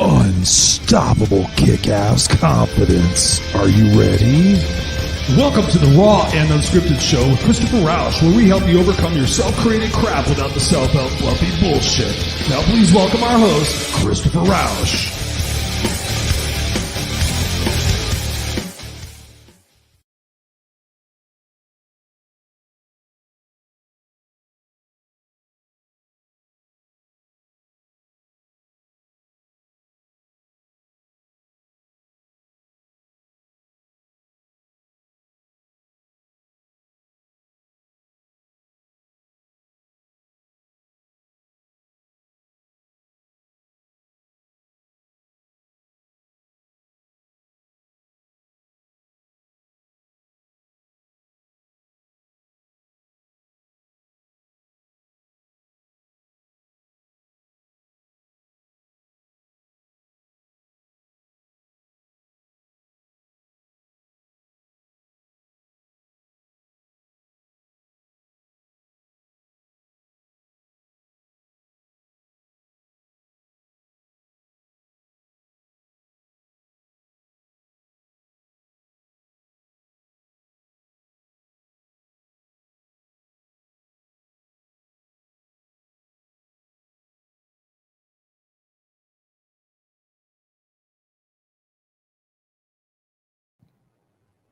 Unstoppable kick-ass confidence. Are you ready? Welcome to the Raw and Unscripted show with Christopher Rausch, where we help you overcome your self-created crap without the self-help fluffy bullshit. Now please welcome our host, Christopher Rausch.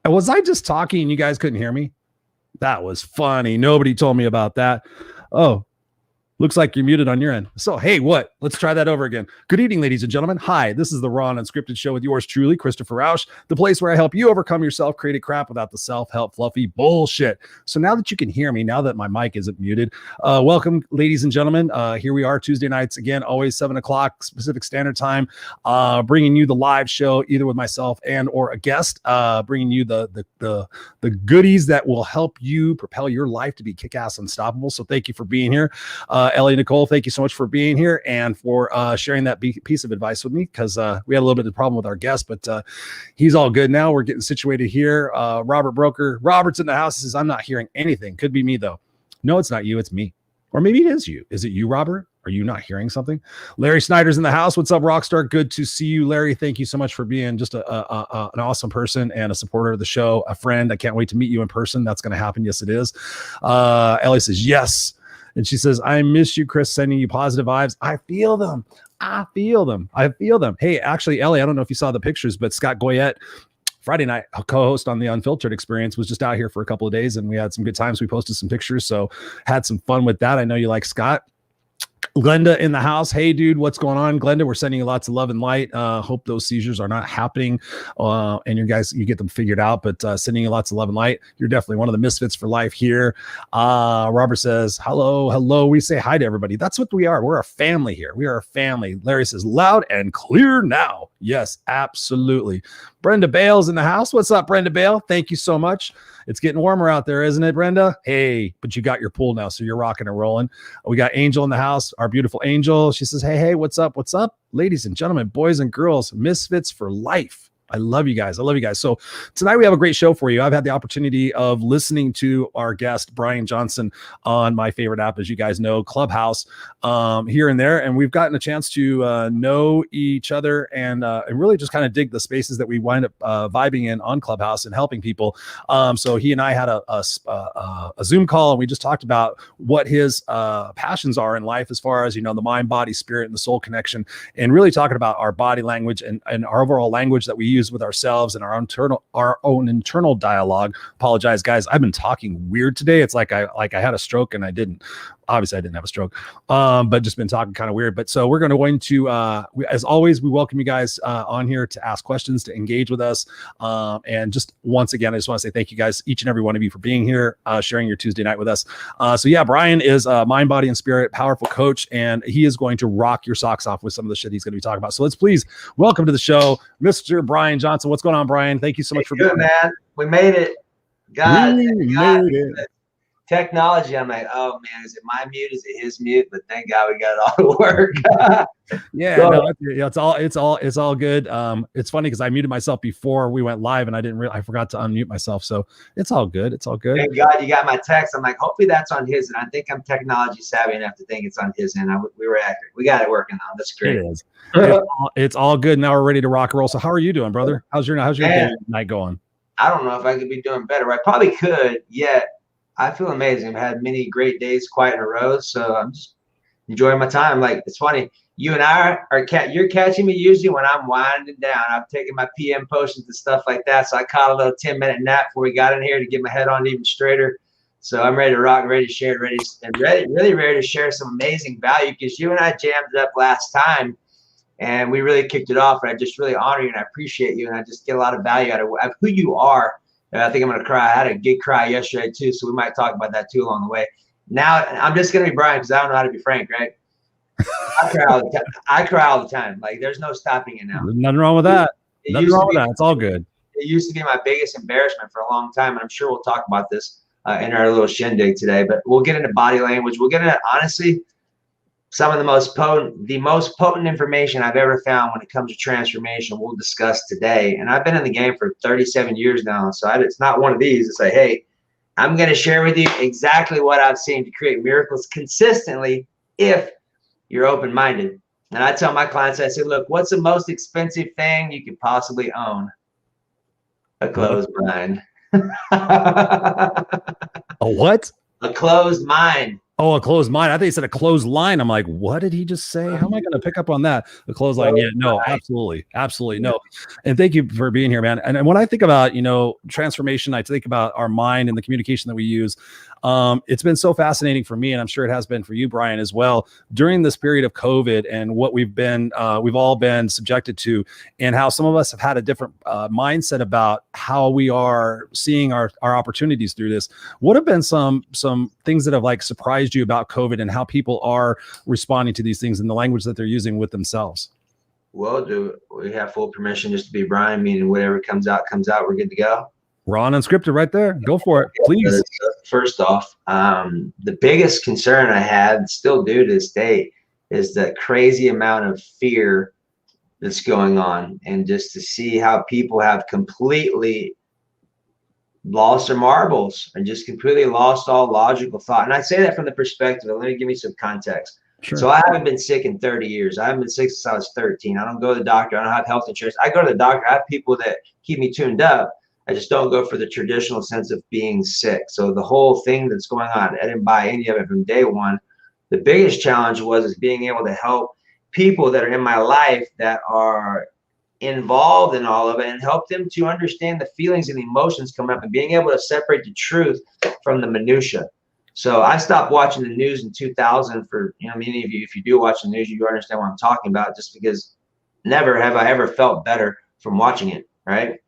Was I just talking and you guys couldn't hear me? That was funny. Nobody told me about that. Oh, looks like you're muted on your end. So, hey, what? Let's try that over again. Good evening, ladies and gentlemen. Hi, this is the Raw and Unscripted show with yours truly, Christopher Rausch, the place where I help you overcome your self-created crap without the self-help fluffy bullshit. So now that you can hear me, now that my mic isn't muted, welcome, ladies and gentlemen. Here we are Tuesday nights again, always 7 o'clock Pacific Standard Time, bringing you the live show, either with myself and or a guest, bringing you the goodies that will help you propel your life to be kick-ass unstoppable. So thank you for being here. Ellie Nicole, thank you so much for being here and for sharing that piece of advice with me, because we had a little bit of a problem with our guest, but he's all good now. We're getting situated here. Robert Broker, Robert's in the house. He says, I'm not hearing anything. Could be me, though. No, it's not you. It's me. Or maybe it is you. Is it you, Robert? Are you not hearing something? Larry Snyder's in the house. What's up, Rockstar? Good to see you, Larry. Thank you so much for being just an awesome person and a supporter of the show, a friend. I can't wait to meet you in person. That's going to happen. Yes, it is. Ellie says, yes. And she says, I miss you, Chris, sending you positive vibes. I feel them. I feel them. I feel them. Hey, actually, Ellie, I don't know if you saw the pictures, but Scott Goyette, Friday night co-host on the Unfiltered Experience, was just out here for a couple of days, and we had some good times. We posted some pictures, so had some fun with that. I know you like Scott. Glenda in the house. Hey, dude, what's going on? Glenda, we're sending you lots of love and light. Hope those seizures are not happening and you get them figured out, but sending you lots of love and light. You're definitely one of the misfits for life here. Robert says, hello. We say hi to everybody. That's what we are. We're a family here. We are a family. Larry says, loud and clear now. Yes, absolutely. Brenda Bale's in the house. What's up, Brenda Bale? Thank you so much. It's getting warmer out there, isn't it, Brenda? Hey, but you got your pool now, so you're rocking and rolling. We got Angel in the house, our beautiful Angel. She says, hey, what's up? What's up? Ladies and gentlemen, boys and girls, misfits for life. I love you guys. So tonight we have a great show for you. I've had the opportunity of listening to our guest, Brian Johnson, on my favorite app, as you guys know, Clubhouse, here and there. And we've gotten a chance to know each other and really just kind of dig the spaces that we wind up vibing in on Clubhouse and helping people. So he and I had a Zoom call, and we just talked about what his passions are in life as far as, the mind, body, spirit, and the soul connection, and really talking about our body language and our overall language that we use with ourselves and our own internal dialogue. Apologize, guys. I've been talking weird today. It's like I had a stroke and I didn't. Obviously, I didn't have a stroke, but just been talking kind of weird. But so we're going to as always, we welcome you guys on here to ask questions, to engage with us. And just once again, I just want to say thank you guys, each and every one of you, for being here, sharing your Tuesday night with us. So yeah, Brian is a mind, body, and spirit powerful coach, and he is going to rock your socks off with some of the shit he's going to be talking about. So let's please welcome to the show, Mr. Brian Johnson. What's going on, Brian? Thank you so much for being here, man. We made it. God, technology, I'm like, oh man, is it my mute? Is it his mute? But thank God we got it all to work. Yeah, So, no, it's all good. It's funny because I muted myself before we went live, and I forgot to unmute myself. So it's all good. It's all good. thank God you got my text. I'm like, hopefully that's on his, and I think I'm technology savvy enough to think it's on his end. We were accurate. We got it working on. That's great. It is. It's all good. Now we're ready to rock and roll. So how are you doing, brother? How's your day, night going? I don't know if I could be doing better. I probably could, yet I feel amazing. I've had many great days quite in a row, so I'm just enjoying my time. Like, it's funny. You and I you're catching me usually when I'm winding down. I'm taking my PM potions and stuff like that. So I caught a little 10-minute nap before we got in here to get my head on even straighter. So I'm ready to rock, ready to share, really ready to share some amazing value, because you and I jammed it up last time and we really kicked it off. And I just really honor you and I appreciate you. And I just get a lot of value out of who you are. And I think I'm going to cry. I had a good cry yesterday too. So we might talk about that too along the way. Now I'm just going to be Brian because I don't know how to be Frank, right? I cry all the time. Like, there's no stopping it now. Nothing wrong with that. Nothing wrong with that. It's all good. It used to be my biggest embarrassment for a long time. And I'm sure we'll talk about this in our little shindig today, but we'll get into body language. We'll get into, honestly, some of the most potent information I've ever found when it comes to transformation we'll discuss today. And I've been in the game for 37 years now. So it's not one of these. It's like, hey, I'm going to share with you exactly what I've seen to create miracles consistently if you're open-minded. And I tell my clients, I say, look, what's the most expensive thing you could possibly own? A closed mind. A what? A closed mind. Oh, a closed mind. I think he said a closed line. I'm like, what did he just say? How am I going to pick up on that? A closed line. Yeah, no, absolutely. Absolutely. No. And thank you for being here, man. And when I think about, transformation, I think about our mind and the communication that we use. It's been so fascinating for me, and I'm sure it has been for you, Brian, as well, during this period of COVID and what we've all been subjected to, and how some of us have had a different mindset about how we are seeing our opportunities through this. What have been some things that have like surprised you about COVID and how people are responding to these things and the language that they're using with themselves? Well, do we have full permission just to be Brian, meaning whatever comes out, we're good to go? Raw and unscripted right there. Go for it, please. First off, the biggest concern I had, still do to this day, is the crazy amount of fear that's going on. And just to see how people have completely lost their marbles and just completely lost all logical thought. And I say that from the perspective of, let me give you some context. Sure. So I haven't been sick in 30 years. I haven't been sick since I was 13. I don't go to the doctor. I don't have health insurance. I go to the doctor. I have people that keep me tuned up. I just don't go for the traditional sense of being sick. So the whole thing that's going on, I didn't buy any of it from day one. The biggest challenge is being able to help people that are in my life that are involved in all of it and help them to understand the feelings and emotions coming up and being able to separate the truth from the minutia. So I stopped watching the news in 2000 for, many of you, if you do watch the news, you understand what I'm talking about, just because never have I ever felt better from watching it. Right.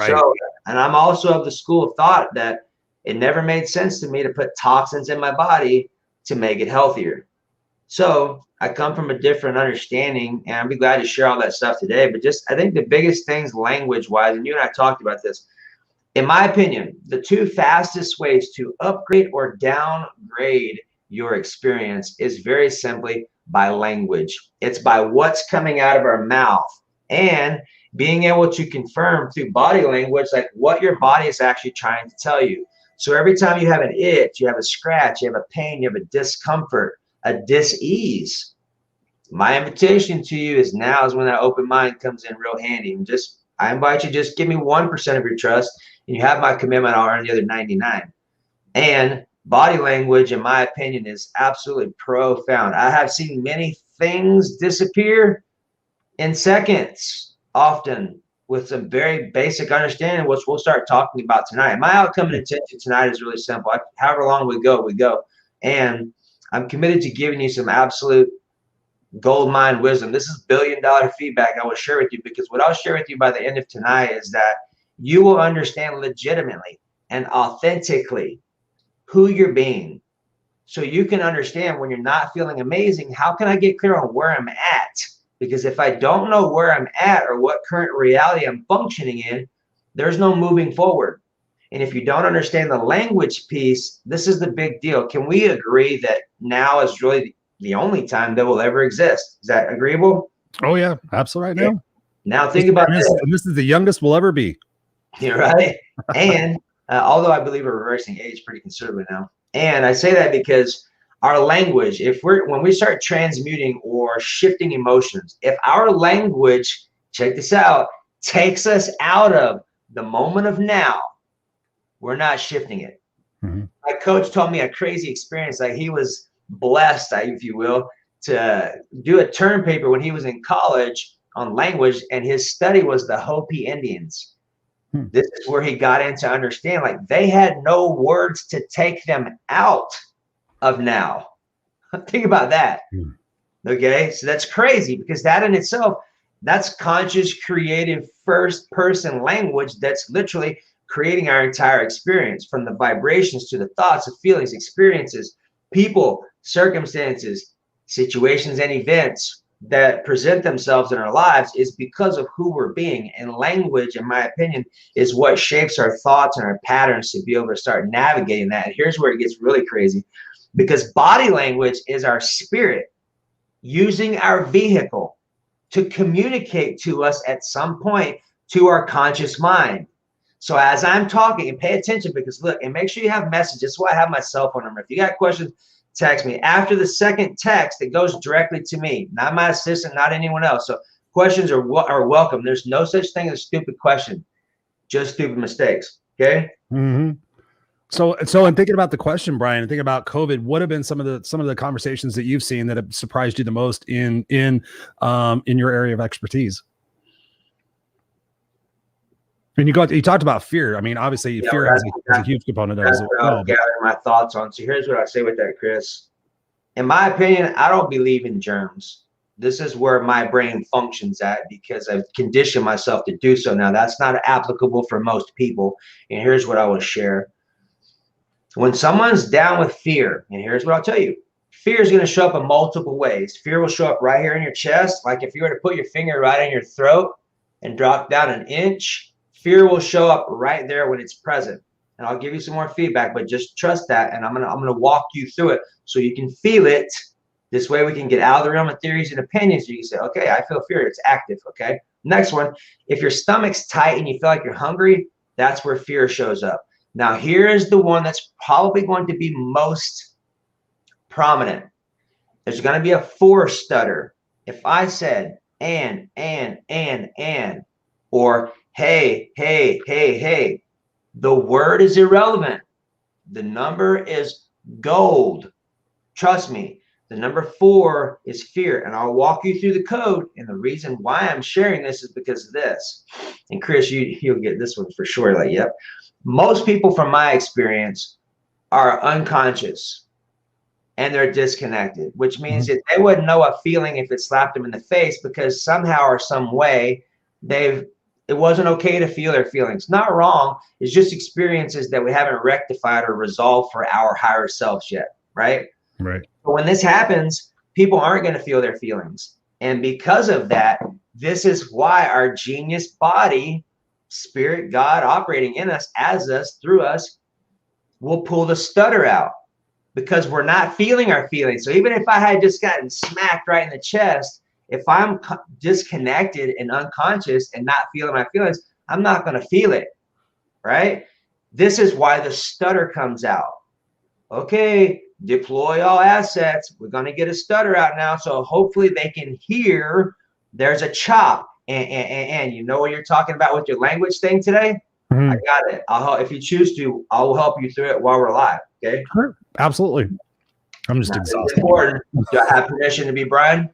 So, and I'm also of the school of thought that it never made sense to me to put toxins in my body to make it healthier. So I come from a different understanding, and I'd be glad to share all that stuff today. But I think the biggest things language-wise, and you and I talked about this, in my opinion, the two fastest ways to upgrade or downgrade your experience is very simply by language. It's by what's coming out of our mouth and being able to confirm through body language, like what your body is actually trying to tell you. So every time you have an itch, you have a scratch, you have a pain, you have a discomfort, a dis-ease, my invitation to you is now is when that open mind comes in real handy. And I invite you, just give me 1% of your trust and you have my commitment. I'll earn the other 99. And body language, in my opinion, is absolutely profound. I have seen many things disappear in seconds, often with some very basic understanding, which we'll start talking about tonight. My outcome and intention tonight is really simple. However long we go, we go. And I'm committed to giving you some absolute gold mine wisdom. This is billion-dollar feedback I will share with you, because what I'll share with you by the end of tonight is that you will understand legitimately and authentically who you're being. So you can understand when you're not feeling amazing, how can I get clear on where I'm at? Because if I don't know where I'm at or what current reality I'm functioning in, there's no moving forward. And if you don't understand the language piece, this is the big deal. Can we agree that now is really the only time that will ever exist? Is that agreeable? Oh yeah, absolutely. Right now. Now think about this. This is the youngest we'll ever be. You're right. And although I believe we're reversing age pretty considerably now. And I say that because our language, when we start transmuting or shifting emotions, if our language, check this out, takes us out of the moment of now, we're not shifting it. Mm-hmm. My coach told me a crazy experience. Like he was blessed, if you will, to do a term paper when he was in college on language, and his study was the Hopi Indians. This is where he got in to understand, like they had no words to take them out of now. Think about that. Okay, so that's crazy, because that in itself, that's conscious, creative, first person language that's literally creating our entire experience, from the vibrations to the thoughts, the feelings, experiences, people, circumstances, situations, and events that present themselves in our lives is because of who we're being. And language, in my opinion, is what shapes our thoughts and our patterns to be able to start navigating that. And here's where it gets really crazy, because body language is our spirit using our vehicle to communicate to us at some point to our conscious mind. So as I'm talking, and pay attention, because look, and make sure you have messages. That's why I have my cell phone number. If you got questions, text me. After the second text, it goes directly to me, not my assistant, not anyone else. So questions are welcome. There's no such thing as a stupid question, just stupid mistakes. Okay. Mm-hmm. So in thinking about the question, Brian, and thinking about COVID, what have been some of the conversations that you've seen that have surprised you the most in your area of expertise? And you talked about fear. I mean, obviously, fear has a huge component of it. That's what I was gathering my thoughts on. So here's what I say with that, Chris. In my opinion, I don't believe in germs. This is where my brain functions at, because I've conditioned myself to do so. Now, that's not applicable for most people. And here's what I will share. When someone's down with fear, and here's what I'll tell you, fear is going to show up in multiple ways. Fear will show up right here in your chest. Like if you were to put your finger right in your throat and drop down an inch, fear will show up right there when it's present. And I'll give you some more feedback, but just trust that. And I'm gonna walk you through it so you can feel it. This way we can get out of the realm of theories and opinions. So you can say, okay, I feel fear. It's active. Okay. Next one, if your stomach's tight and you feel like you're hungry, that's where fear shows up. Now, here is the one that's probably going to be most prominent. There's going to be a for stutter. If I said, and, or hey, the word is irrelevant. The number is gold. Trust me, the number 4 is fear. And I'll walk you through the code. And the reason why I'm sharing this is because of this. And Chris, you'll get this one for sure. Like, yep. Most people, from my experience, are unconscious and they're disconnected, which means that they wouldn't know a feeling if it slapped them in the face, because somehow or some way it wasn't okay to feel their feelings. Not wrong. It's just experiences that we haven't rectified or resolved for our higher selves yet. Right. Right. But when this happens, people aren't going to feel their feelings. And because of that, this is why our genius body, spirit, God operating in us, as us, through us, will pull the stutter out, because we're not feeling our feelings. So even if I had just gotten smacked right in the chest, if I'm disconnected and unconscious and not feeling my feelings, I'm not going to feel it, right? This is why the stutter comes out. Okay, deploy all assets. We're going to get a stutter out now. So hopefully they can hear there's a chop. And you know what you're talking about with your language thing today? I got it. If you choose to, I will help you through it while we're live. Okay. Sure. Absolutely. I'm just exhausted. Important. Do I have permission to be Brian?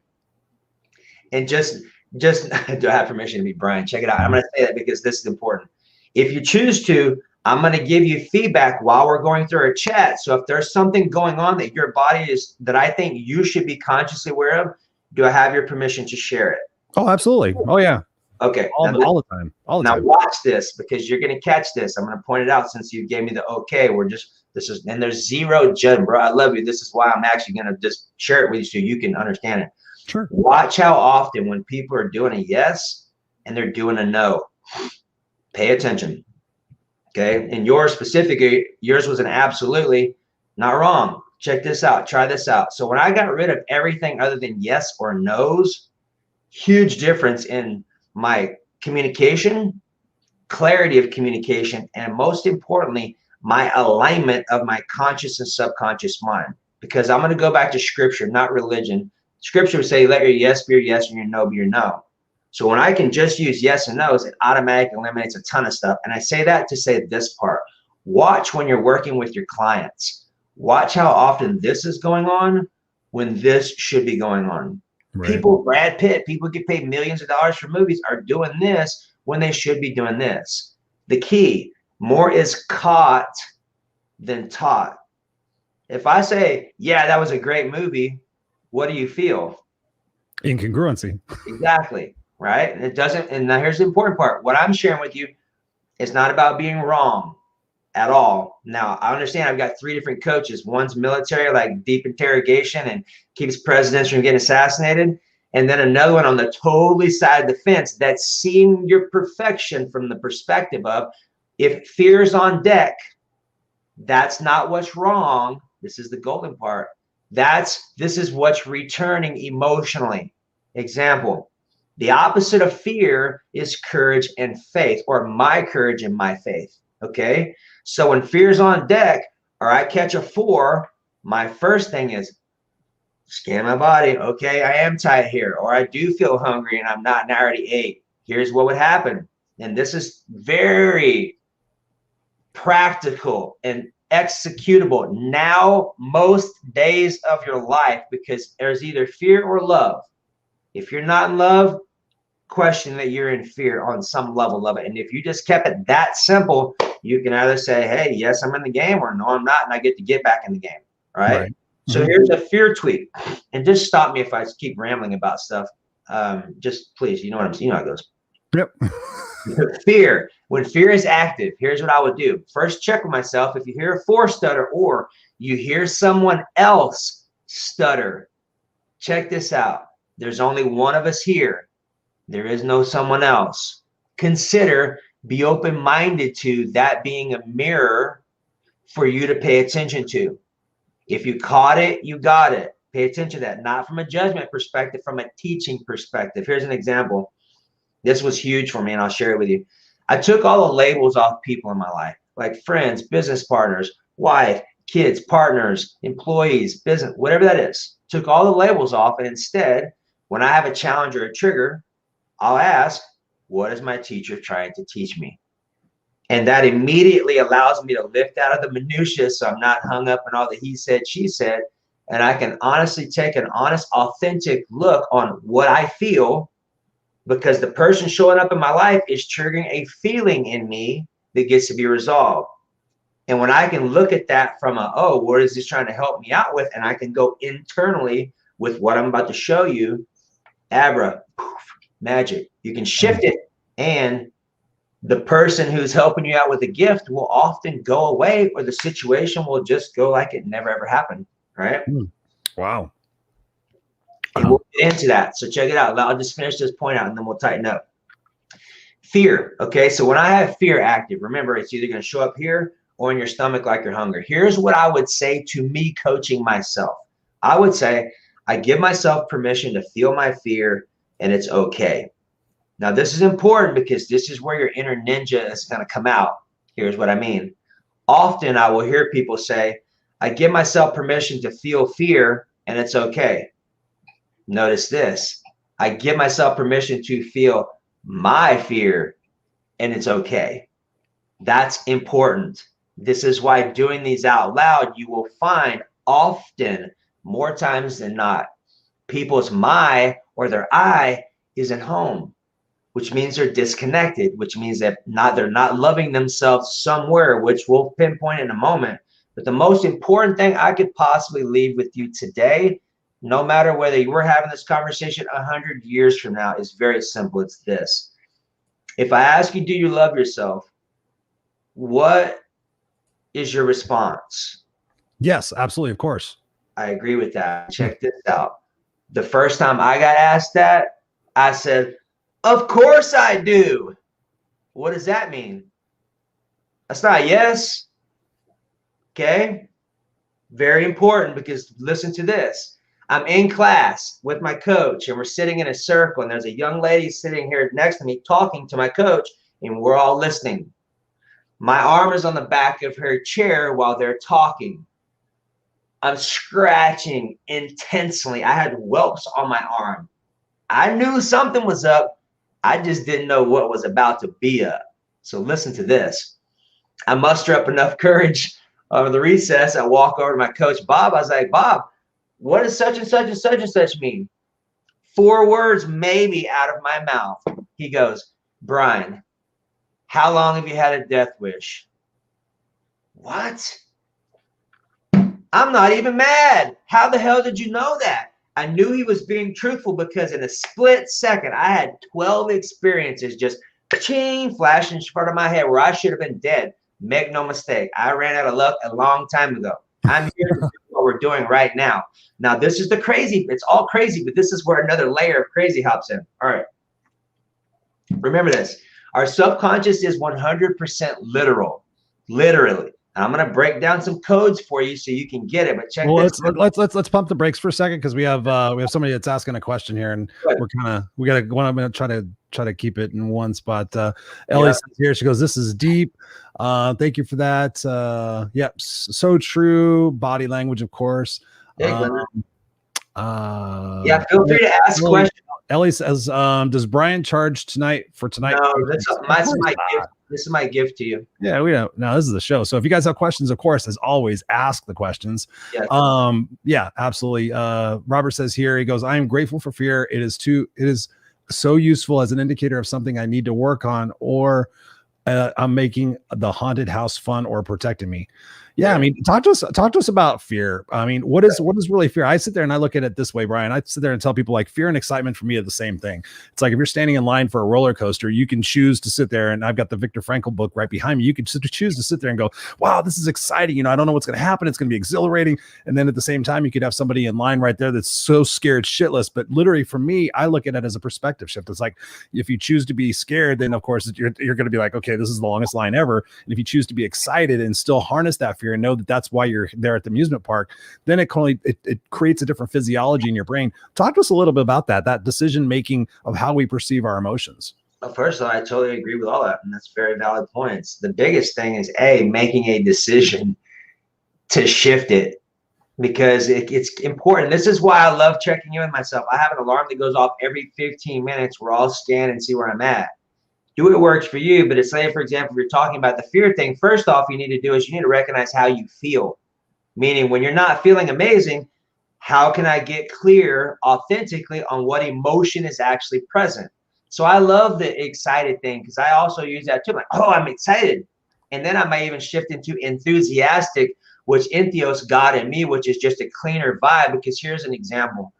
And just do I have permission to be Brian? Check it out. I'm going to say that because this is important. If you choose to, I'm going to give you feedback while we're going through our chat. So if there's something going on that your body is, that I think you should be consciously aware of, do I have your permission to share it? Oh, absolutely. Oh, yeah. Okay. All the time. Now watch this, because you're going to catch this. I'm going to point it out since you gave me the okay. And there's zero judgment, bro. I love you. This is why I'm actually going to just share it with you so you can understand it. Sure. Watch how often when people are doing a yes and they're doing a no. Pay attention. Okay. And yours specifically, yours was an absolutely not wrong. Check this out. Try this out. So when I got rid of everything other than yes or no's, huge difference in my communication, clarity of communication, and most importantly, my alignment of my conscious and subconscious mind. Because I'm going to go back to scripture, not religion. Scripture would say, let your yes be your yes and your no be your no. So when I can just use yes and no's, it automatically eliminates a ton of stuff. And I say that to say this part. Watch when you're working with your clients. Watch how often this is going on when this should be going on. Right. People, Brad Pitt, people get paid millions of dollars for movies, are doing this when they should be doing this. The key, more is caught than taught. If I say, yeah, that was a great movie, what do you feel? Incongruency. Exactly. Right. And it doesn't. And now here's the important part. What I'm sharing with you is not about being wrong at all. Now, I understand I've got 3 different coaches. One's military, like deep interrogation and keeps presidents from getting assassinated. And then another one on the totally side of the fence that's seeing your perfection from the perspective of, if fear's on deck, that's not what's wrong. This is the golden part. This is what's returning emotionally. Example. The opposite of fear is courage and faith, or my courage and my faith. Okay. So when fear's on deck, or I catch a 4, my first thing is scan my body. Okay, I am tight here, or I do feel hungry and I'm not, and I already ate. Here's what would happen. And this is very practical and executable now most days of your life, because there's either fear or love. If you're not in love, question that you're in fear on some level of it. And if you just kept it that simple, you can either say, hey, yes, I'm in the game, or no, I'm not, and I get to get back in the game. Right. So here's a fear tweak. And just stop me if I keep rambling about stuff. Just please, you know how it goes. Yep. Fear. When fear is active, here's what I would do. First, check with myself. If you hear a 4 stutter, or you hear someone else stutter, check this out. There's only one of us here. There is no someone else. Consider, be open-minded to that being a mirror for you to pay attention to. If you caught it, you got it. Pay attention to that, not from a judgment perspective, from a teaching perspective. Here's an example. This was huge for me, and I'll share it with you. I took all the labels off people in my life, like friends, business partners, wife, kids, partners, employees, business, whatever that is. Took all the labels off, and instead, when I have a challenge or a trigger, I'll ask, what is my teacher trying to teach me? And that immediately allows me to lift out of the minutia, so I'm not hung up in all the he said, she said, and I can honestly take an honest, authentic look on what I feel, because the person showing up in my life is triggering a feeling in me that gets to be resolved. And when I can look at that from what is this trying to help me out with? And I can go internally with what I'm about to show you, Abra, poof, magic. You can shift it, and the person who's helping you out with the gift will often go away, or the situation will just go like it never ever happened. Right? Wow. And we'll get into that. So check it out. I'll just finish this point out, and then we'll tighten up. Fear. Okay. So when I have fear active, remember, it's either going to show up here or in your stomach like you're hungry. Here's what I would say to me coaching myself. I would say, I give myself permission to feel my fear, and it's okay. Now, this is important because this is where your inner ninja is going to come out. Here's what I mean. Often I will hear people say, I give myself permission to feel fear, and it's okay. Notice this. I give myself permission to feel my fear, and it's okay. That's important. This is why doing these out loud, you will find often, more times than not, people's my or their I isn't home, which means they're disconnected, which means that they're not loving themselves somewhere, which we'll pinpoint in a moment. But the most important thing I could possibly leave with you today, no matter whether you were having this conversation 100 years from now, is very simple. It's this. If I ask you, do you love yourself? What is your response? Yes, absolutely. Of course. I agree with that. Check this out. The first time I got asked that, I said, of course I do. What does that mean? That's not a yes. Okay. Very important, because listen to this. I'm in class with my coach and we're sitting in a circle, and there's a young lady sitting here next to me talking to my coach, and we're all listening. My arm is on the back of her chair while they're talking. I'm scratching intensely. I had whelps on my arm. I knew something was up. I just didn't know what was about to be up. So listen to this. I muster up enough courage over the recess. I walk over to my coach, Bob. I was like, Bob, what does such and such and such and such mean? 4 words maybe out of my mouth. He goes, Brian, how long have you had a death wish? What? I'm not even mad. How the hell did you know that? I knew he was being truthful, because in a split second, I had 12 experiences just ching, flashing in front of my head where I should have been dead. Make no mistake, I ran out of luck a long time ago. I'm here to do what we're doing right now. Now, this is the crazy. It's all crazy, but this is where another layer of crazy hops in. All right. Remember this. Our subconscious is 100% literal. Literally. And I'm going to break down some codes for you so you can get it. But check this. Let's pump the brakes for a second, because we have somebody that's asking a question here, and I'm going to try to keep it in one spot. Ellie says here, she goes, "This is deep. Thank you for that. Yep, so true. Body language, of course. Feel free to ask questions." Ellie says, "Does Brian charge tonight for tonight?" No, this is my gift to you. Yeah, we don't. No, this is the show. So if you guys have questions, of course, as always, ask the questions. Yes. Yeah, absolutely. Robert says here, he goes, "I am grateful for fear. It is so useful as an indicator of something I need to work on, or I'm making the haunted house fun or protecting me." Yeah, I mean, talk to us about fear. I mean, what is really fear? I sit there and I look at it this way, Brian. I sit there and tell people, like, fear and excitement for me are the same thing. It's like if you're standing in line for a roller coaster, you can choose to sit there, and I've got the Viktor Frankl book right behind me. You can choose to sit there and go, wow, this is exciting. You know, I don't know what's going to happen. It's going to be exhilarating. And then at the same time, you could have somebody in line right there that's so scared shitless. But literally for me, I look at it as a perspective shift. It's like, if you choose to be scared, then of course you're going to be like, okay, this is the longest line ever. And if you choose to be excited and still harness that fear and know that that's why you're there at the amusement park, then it creates a different physiology in your brain. Talk to us a little bit about that decision making of how we perceive our emotions. Well, first of all, I totally agree with all that, and that's very valid points. The biggest thing is making a decision to shift it, because it's important. This is why I love checking in with myself. I have an alarm that goes off every 15 minutes where I'll scan and see where I'm at. Do what works for you. But it's like, for example, if you're talking about the fear thing, first off, you need to do is you need to recognize how you feel. Meaning, when you're not feeling amazing, how can I get clear authentically on what emotion is actually present? So I love the excited thing, because I also use that too. I'm like, oh, I'm excited. And then I might even shift into enthusiastic, which entheos, God in me, which is just a cleaner vibe. Because here's an example.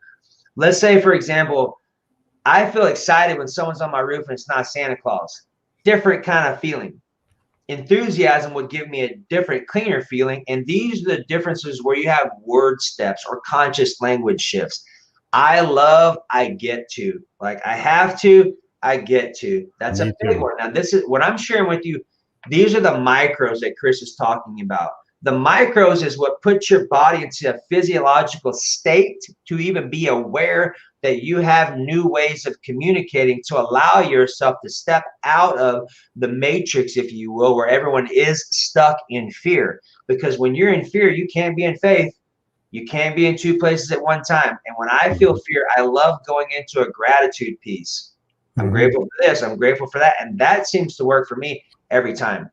Let's say, for example, I feel excited when someone's on my roof and it's not Santa Claus. Different kind of feeling. Enthusiasm would give me a different, cleaner feeling. And these are the differences where you have word steps or conscious language shifts. I get to. Like, I have to, I get to. That's a big one. Now, this is what I'm sharing with you. These are the micros that Chris is talking about. The micros is what puts your body into a physiological state to even be aware that you have new ways of communicating, to allow yourself to step out of the matrix, if you will, where everyone is stuck in fear. Because when you're in fear, you can't be in faith. You can't be in two places at one time. And when I feel fear, I love going into a gratitude piece. I'm grateful for this. I'm grateful for that. And that seems to work for me every time.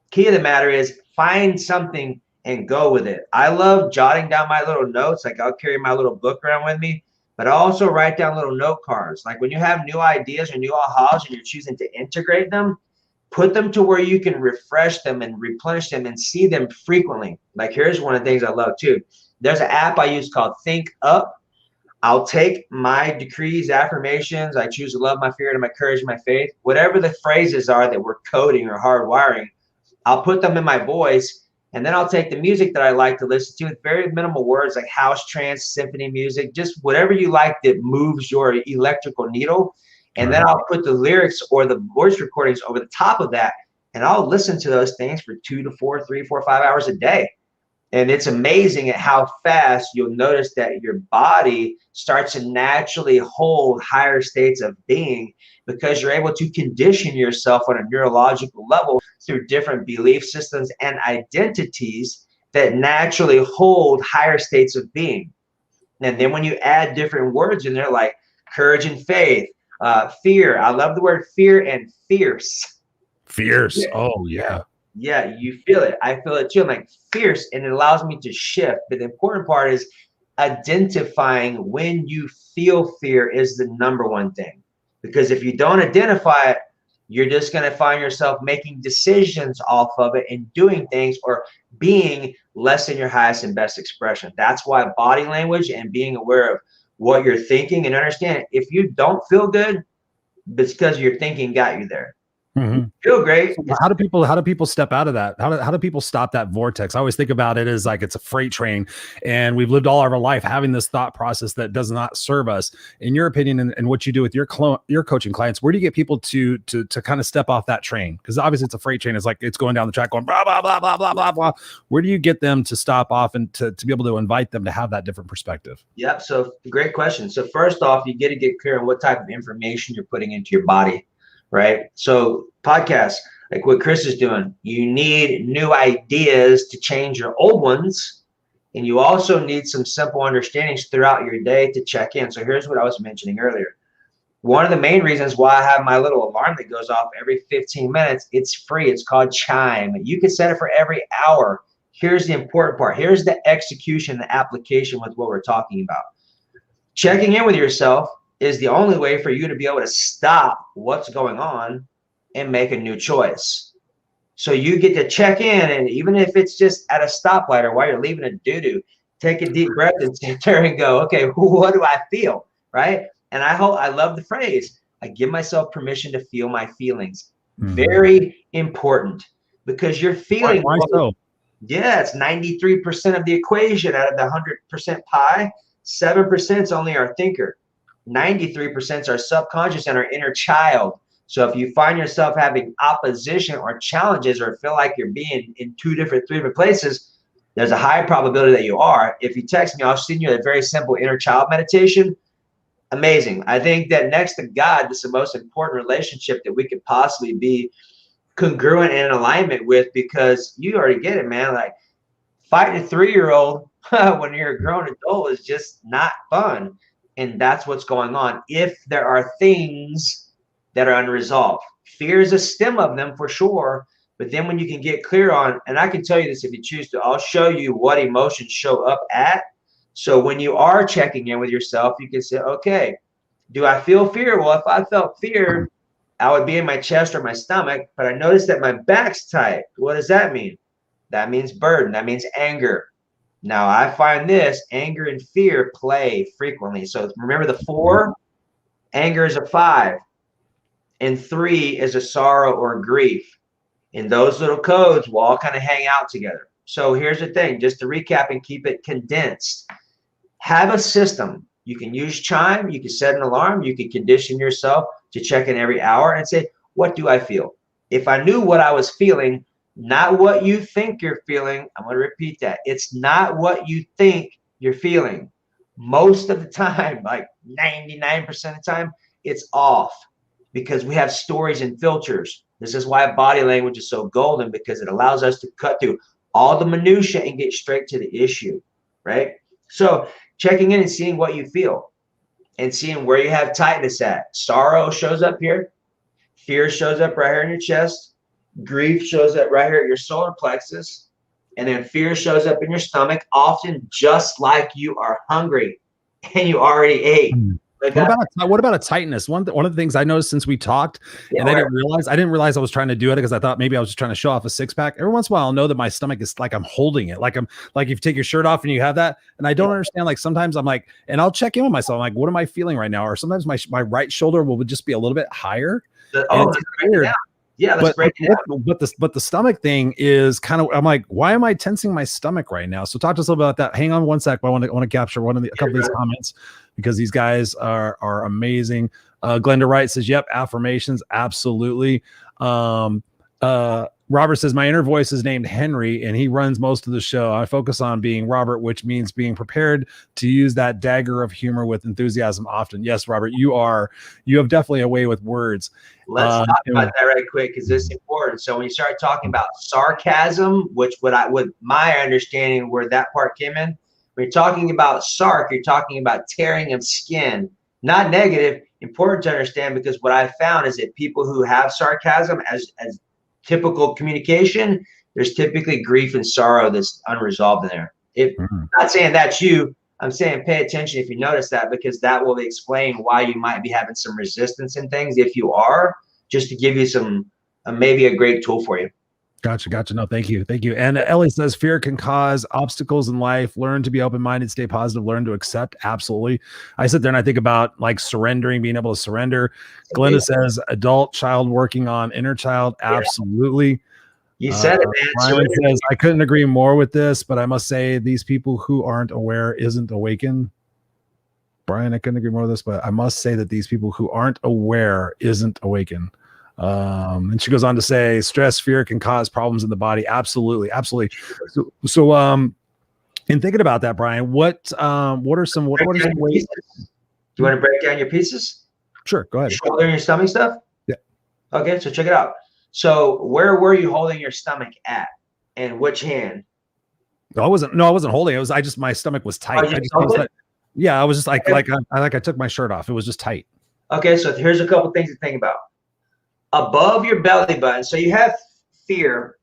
Key of the matter is find something and go with it. I love jotting down my little notes. Like, I'll carry my little book around with me, but I also write down little note cards. Like, when you have new ideas or new ahas and you're choosing to integrate them, put them to where you can refresh them and replenish them and see them frequently. Like, here's one of the things I love too. There's an app I use called Think Up. I'll take my decrees, affirmations. I choose to love, my fear, and my courage, my faith. Whatever the phrases are that we're coding or hardwiring, I'll put them in my voice. And then I'll take the music that I like to listen to with very minimal words, like house, trance, symphony music, just whatever you like that moves your electrical needle. And then I'll put the lyrics or the voice recordings over the top of that. and I'll listen to those things for 2 to 4, 3, 4, 5 hours a day. And it's amazing at how fast you'll notice that your body starts to naturally hold higher states of being, because you're able to condition yourself on a neurological level through different belief systems and identities that naturally hold higher states of being. And then when you add different words in there, like courage and faith, fear. I love the word fear and fierce. Fierce. Oh, yeah. Yeah, you feel it. I feel it too. I'm like fierce, and it allows me to shift. But the important part is identifying when you feel fear is the number one thing. Because if you don't identify it, you're just going to find yourself making decisions off of it and doing things or being less than your highest and best expression. That's why body language and being aware of what you're thinking, and understand if you don't feel good, it's because your thinking got you there. Mm-hmm. Feel great. So how do people step out of that? How do people stop that vortex? I always think about it as like it's a freight train, and we've lived all of our life having this thought process that does not serve us. In your opinion, and what you do with your coaching clients, where do you get people to kind of step off that train? Because obviously it's a freight train. It's like it's going down the track going blah blah blah blah blah blah blah. Where do you get them to stop off and to be able to invite them to have that different perspective? Yep. So great question. So first off, you get to get clear on what type of information you're putting into your body. Right. So podcasts like what Chris is doing, you need new ideas to change your old ones. And you also need some simple understandings throughout your day to check in. So here's what I was mentioning earlier. One of the main reasons why I have my little alarm that goes off every 15 minutes, it's free. It's called Chime. You can set it for every hour. Here's the important part. Here's the execution, the application with what we're talking about. Checking in with yourself is the only way for you to be able to stop what's going on and make a new choice. So you get to check in, and even if it's just at a stoplight or while you're leaving a doo-doo, take a deep breath and sit there and go, okay, what do I feel, right? And I love the phrase, I give myself permission to feel my feelings. Mm-hmm. Very important, because you're feeling. Why so? Yeah, it's 93% of the equation out of the 100% pie. 7% is only our thinker. 93% is our subconscious and our inner child. So if you find yourself having opposition or challenges, or feel like you're being in three different places, there's a high probability that you are. If you text me, I'll send you a very simple inner child meditation. Amazing. I think that next to God, this is the most important relationship that we could possibly be congruent and in alignment with, because you already get it, man. Like fighting a 3-year-old when you're a grown adult is just not fun. And that's what's going on if there are things that are unresolved. Fear is a stem of them for sure. But then when you can get clear on, and I can tell you this if you choose to, I'll show you what emotions show up at. So when you are checking in with yourself, you can say, okay, do I feel fear? Well, if I felt fear, I would be in my chest or my stomach, but I noticed that my back's tight. What does that mean? That means burden. That means anger. Now, I find this anger and fear play frequently. So remember the 4, anger is a 5, and 3 is a sorrow or grief. And those little codes will all kind of hang out together. So here's the thing, just to recap and keep it condensed. Have a system. You can use Chime. You can set an alarm. You can condition yourself to check in every hour and say, what do I feel? If I knew what I was feeling, not what you think you're feeling. I'm going to repeat that. It's not what you think you're feeling. Most of the time, like 99% of the time, it's off, because we have stories and filters. This is why body language is so golden, because it allows us to cut through all the minutia and get straight to the issue, right? So checking in and seeing what you feel and seeing where you have tightness at. Sorrow shows up here. Fear shows up right here in your chest. Grief shows up right here at your solar plexus, and then fear shows up in your stomach, often just like you are hungry and you already ate. Like what about a tightness? One of the things I noticed since we talked, and I didn't realize I was trying to do it because I thought maybe I was just trying to show off a 6-pack. Every once in a while, I'll know that my stomach is like I'm holding it, like if you take your shirt off and you have that, and I don't understand. Like sometimes I'm like, and I'll check in with myself. I'm like, what am I feeling right now? Or sometimes my right shoulder will just be a little bit higher. It's weird. Yeah, let's break it down. But the stomach thing is kind of, I'm like, why am I tensing my stomach right now? So talk to us a little about that. Hang on one sec. I want to capture a couple of these comments, because these guys are amazing. Glenda Wright says, yep, affirmations. Absolutely. Robert says, my inner voice is named Henry and he runs most of the show. I focus on being Robert, which means being prepared to use that dagger of humor with enthusiasm often. Yes, Robert, you have definitely a way with words. Let's talk about that right quick, because this is important. So when you start talking about sarcasm, which with my understanding where that part came in, when you're talking about sarc, you're talking about tearing of skin, not negative. Important to understand, because what I found is that people who have sarcasm as typical communication, there's typically grief and sorrow that's unresolved in there. I'm not saying that's you. I'm saying pay attention if you notice that, because that will explain why you might be having some resistance in things if you are, just to give you some maybe a great tool for you. Gotcha. No, thank you. And Ellie says, fear can cause obstacles in life. Learn to be open-minded, stay positive, learn to accept. Absolutely. I sit there and I think about like surrendering, being able to surrender. Glenda says, adult child working on inner child. Absolutely. You said it, man. Brian says, I couldn't agree more with this, but I must say these people who aren't aware isn't awakened. Brian, I couldn't agree more with this, but I must say that these people who aren't aware isn't awakened. And she goes on to say, stress, fear can cause problems in the body. Absolutely. So in thinking about that, Brian, what are some ways? Do you want to break down your pieces? Sure. Go ahead. Shoulder and your stomach stuff? Yeah. Okay. So check it out. So where were you holding your stomach at, and which hand? I wasn't holding it. My stomach was tight. I was just like I took my shirt off. It was just tight. Okay. So here's a couple things to think about. Above your belly button, so you have fear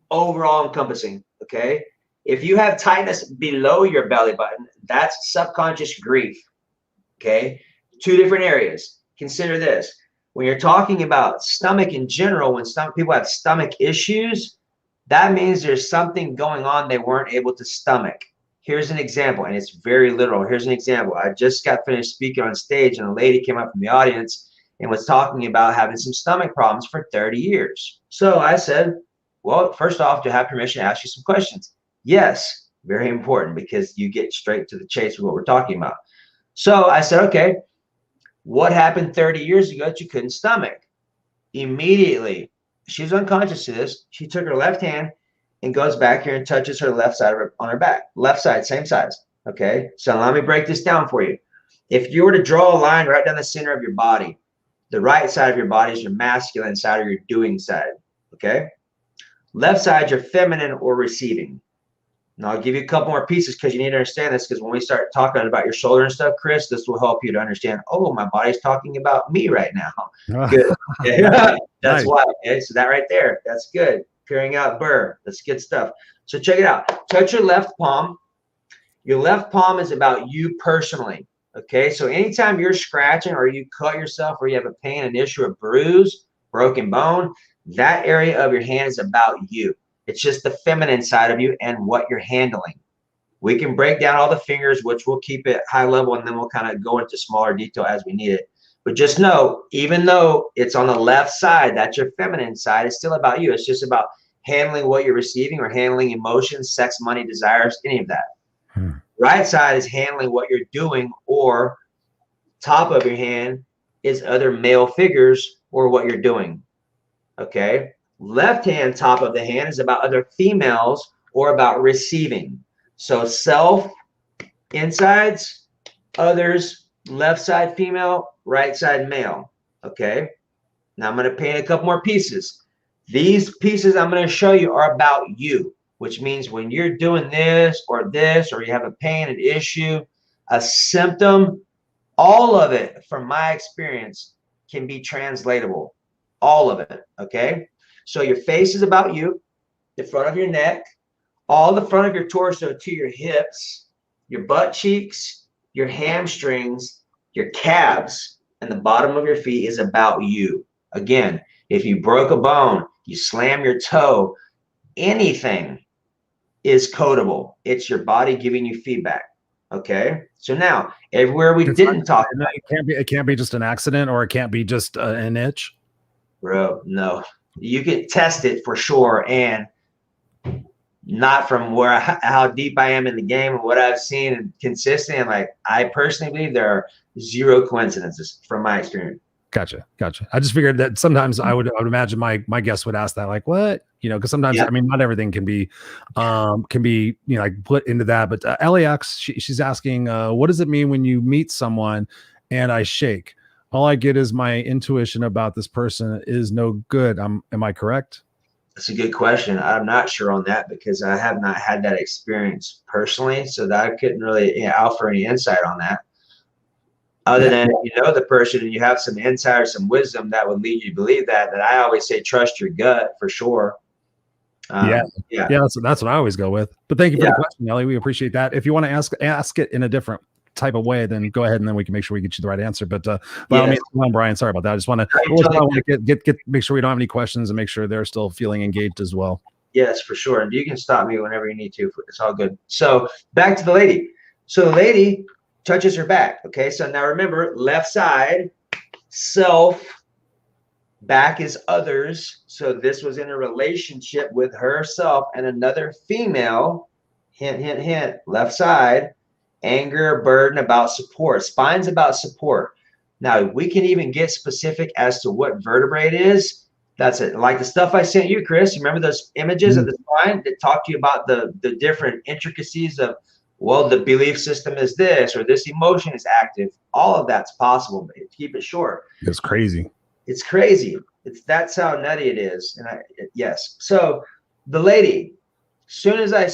overall encompassing, okay? If you have tightness below your belly button, that's subconscious grief, okay? Two different areas. Consider this. When you're talking about stomach in general, when some people have stomach issues, that means there's something going on they weren't able to stomach. Here's an example, and it's very literal. Here's an example. I just got finished speaking on stage, and a lady came up from the audience and was talking about having some stomach problems for 30 years. So I said, well, first off, do I have permission to ask you some questions? Yes, very important, because you get straight to the chase with what we're talking about. So I said, okay, what happened 30 years ago that you couldn't stomach? Immediately, she was unconscious to this. She took her left hand and goes back here and touches her left side of her, on her back. Left side, same size. Okay, so let me break this down for you. If you were to draw a line right down the center of your body, the right side of your body is your masculine side, or your doing side, okay? Left side, your feminine or receiving. Now, I'll give you a couple more pieces, because you need to understand this, because when we start talking about your shoulder and stuff, Chris, this will help you to understand, oh, my body's talking about me right now. Good. Okay. That's nice. Why. Okay, so that right there, that's good. Clearing out burr. That's good stuff. So check it out. Touch your left palm. Your left palm is about you personally. Okay, so anytime you're scratching or you cut yourself or you have a pain, an issue, a bruise, broken bone, that area of your hand is about you. It's just the feminine side of you and what you're handling. We can break down all the fingers, which we'll keep it high level, and then we'll kind of go into smaller detail as we need it. But just know, even though it's on the left side, that's your feminine side, it's still about you. It's just about handling what you're receiving, or handling emotions, sex, money, desires, any of that. Right side is handling what you're doing, or top of your hand is other male figures or what you're doing. Okay. Left hand, top of the hand, is about other females or about receiving. So self, insides, others, left side female, right side male. Okay. Now I'm going to paint a couple more pieces. These pieces I'm going to show you are about you, which means when you're doing this, or you have a pain, an issue, a symptom, all of it, from my experience, can be translatable. All of it, okay? So your face is about you, the front of your neck, all the front of your torso to your hips, your butt cheeks, your hamstrings, your calves, and the bottom of your feet is about you. Again, if you broke a bone, you slam your toe, anything is codable. It's your body giving you feedback. Okay. So now, everywhere we didn't talk about, it can't be just an accident, or it can't be just an itch. Bro, no. You can test it for sure, and not from how deep I am in the game and what I've seen and consistent. And like, I personally believe there are zero coincidences from my experience. Gotcha. I just figured that sometimes I would imagine my guests would ask that, like, what, because sometimes I mean, not everything can be like put into that. But LAX, she's asking, what does it mean when you meet someone and I shake? All I get is my intuition about this person is no good. Am I correct? That's a good question. I'm not sure on that because I have not had that experience personally, so that I couldn't really offer any insight on that. Other than if you know the person and you have some insight or some wisdom that would lead you to believe that I always say trust your gut for sure. That's what I always go with. But thank you for the question, Ellie. We appreciate that. If you want to ask it in a different type of way, then go ahead and then we can make sure we get you the right answer. But by all means, Brian, sorry about that. I just want to make sure we don't have any questions and make sure they're still feeling engaged as well. Yes, for sure. And you can stop me whenever you need to. It's all good. So back to the lady. So the lady touches her back. Okay. So now remember, left side, self, back is others. So this was in a relationship with herself and another female. Hint, hint, hint. Left side, anger, burden, about support. Spine's about support. Now we can even get specific as to what vertebrae it is. That's it. Like the stuff I sent you, Chris. Remember those images of the spine that talk to you about the different intricacies of, well, the belief system is this, or this emotion is active. All of that's possible, but keep it short. It's crazy. It's crazy. That's how nutty it is. And yes. So the lady, as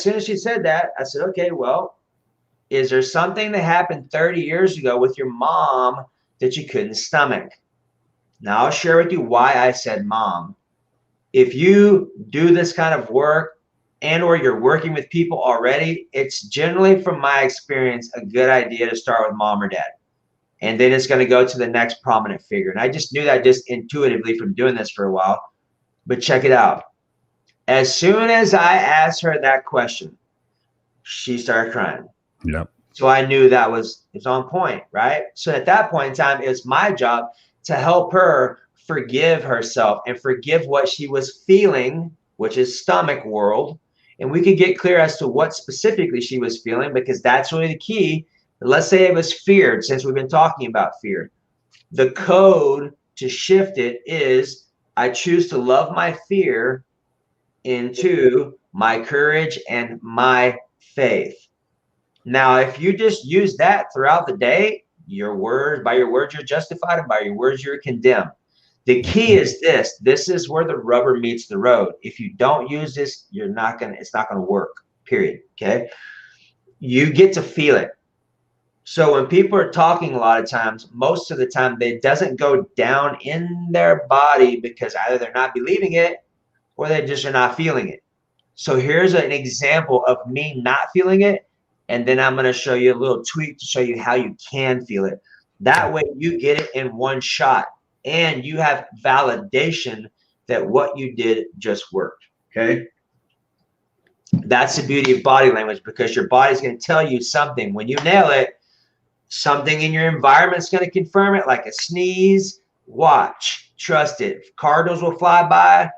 soon as she said that, I said, okay, well, is there something that happened 30 years ago with your mom that you couldn't stomach? Now I'll share with you why I said mom. If you do this kind of work, and or you're working with people already, it's generally, from my experience, a good idea to start with mom or dad. And then it's going to go to the next prominent figure. And I just knew that just intuitively from doing this for a while. But check it out. As soon as I asked her that question, she started crying. Yep. So I knew that it's on point, right? So at that point in time, it's my job to help her forgive herself and forgive what she was feeling, which is stomach world. And we could get clear as to what specifically she was feeling, because that's really the key. Let's say it was fear, since we've been talking about fear. The code to shift it is I choose to love my fear into my courage and my faith. Now, if you just use that throughout the day, by your words you're justified, and by your words you're condemned. The key is this. This is where the rubber meets the road. If you don't use this, it's not gonna work, period. Okay. You get to feel it. So when people are talking a lot of times, most of the time, it doesn't go down in their body because either they're not believing it or they just are not feeling it. So here's an example of me not feeling it. And then I'm going to show you a little tweak to show you how you can feel it. That way you get it in one shot and you have validation that what you did just worked. Okay. That's the beauty of body language, because your body's going to tell you something. When you nail it, something in your environment is going to confirm it, like a sneeze. Watch, trust it. Cardinals will fly by.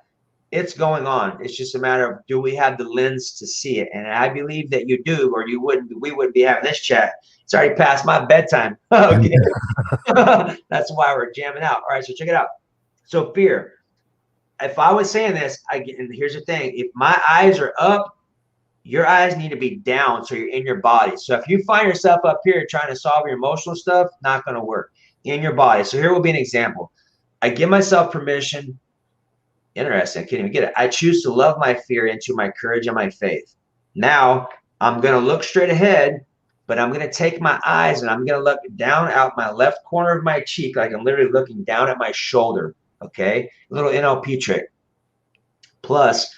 It's going on. It's just a matter of, do we have the lens to see it? And I believe that you do, or we wouldn't be having this chat. It's already past my bedtime. Okay. That's why we're jamming out. All right, so check it out. So fear. If I was saying this, and here's the thing. If my eyes are up, your eyes need to be down so you're in your body. So if you find yourself up here trying to solve your emotional stuff, not going to work in your body. So here will be an example. I give myself permission. Interesting. I can't even get it. I choose to love my fear into my courage and my faith. Now I'm going to look straight ahead, but I'm going to take my eyes and I'm going to look down out my left corner of my cheek, like I'm literally looking down at my shoulder. Okay. A little NLP trick. Plus,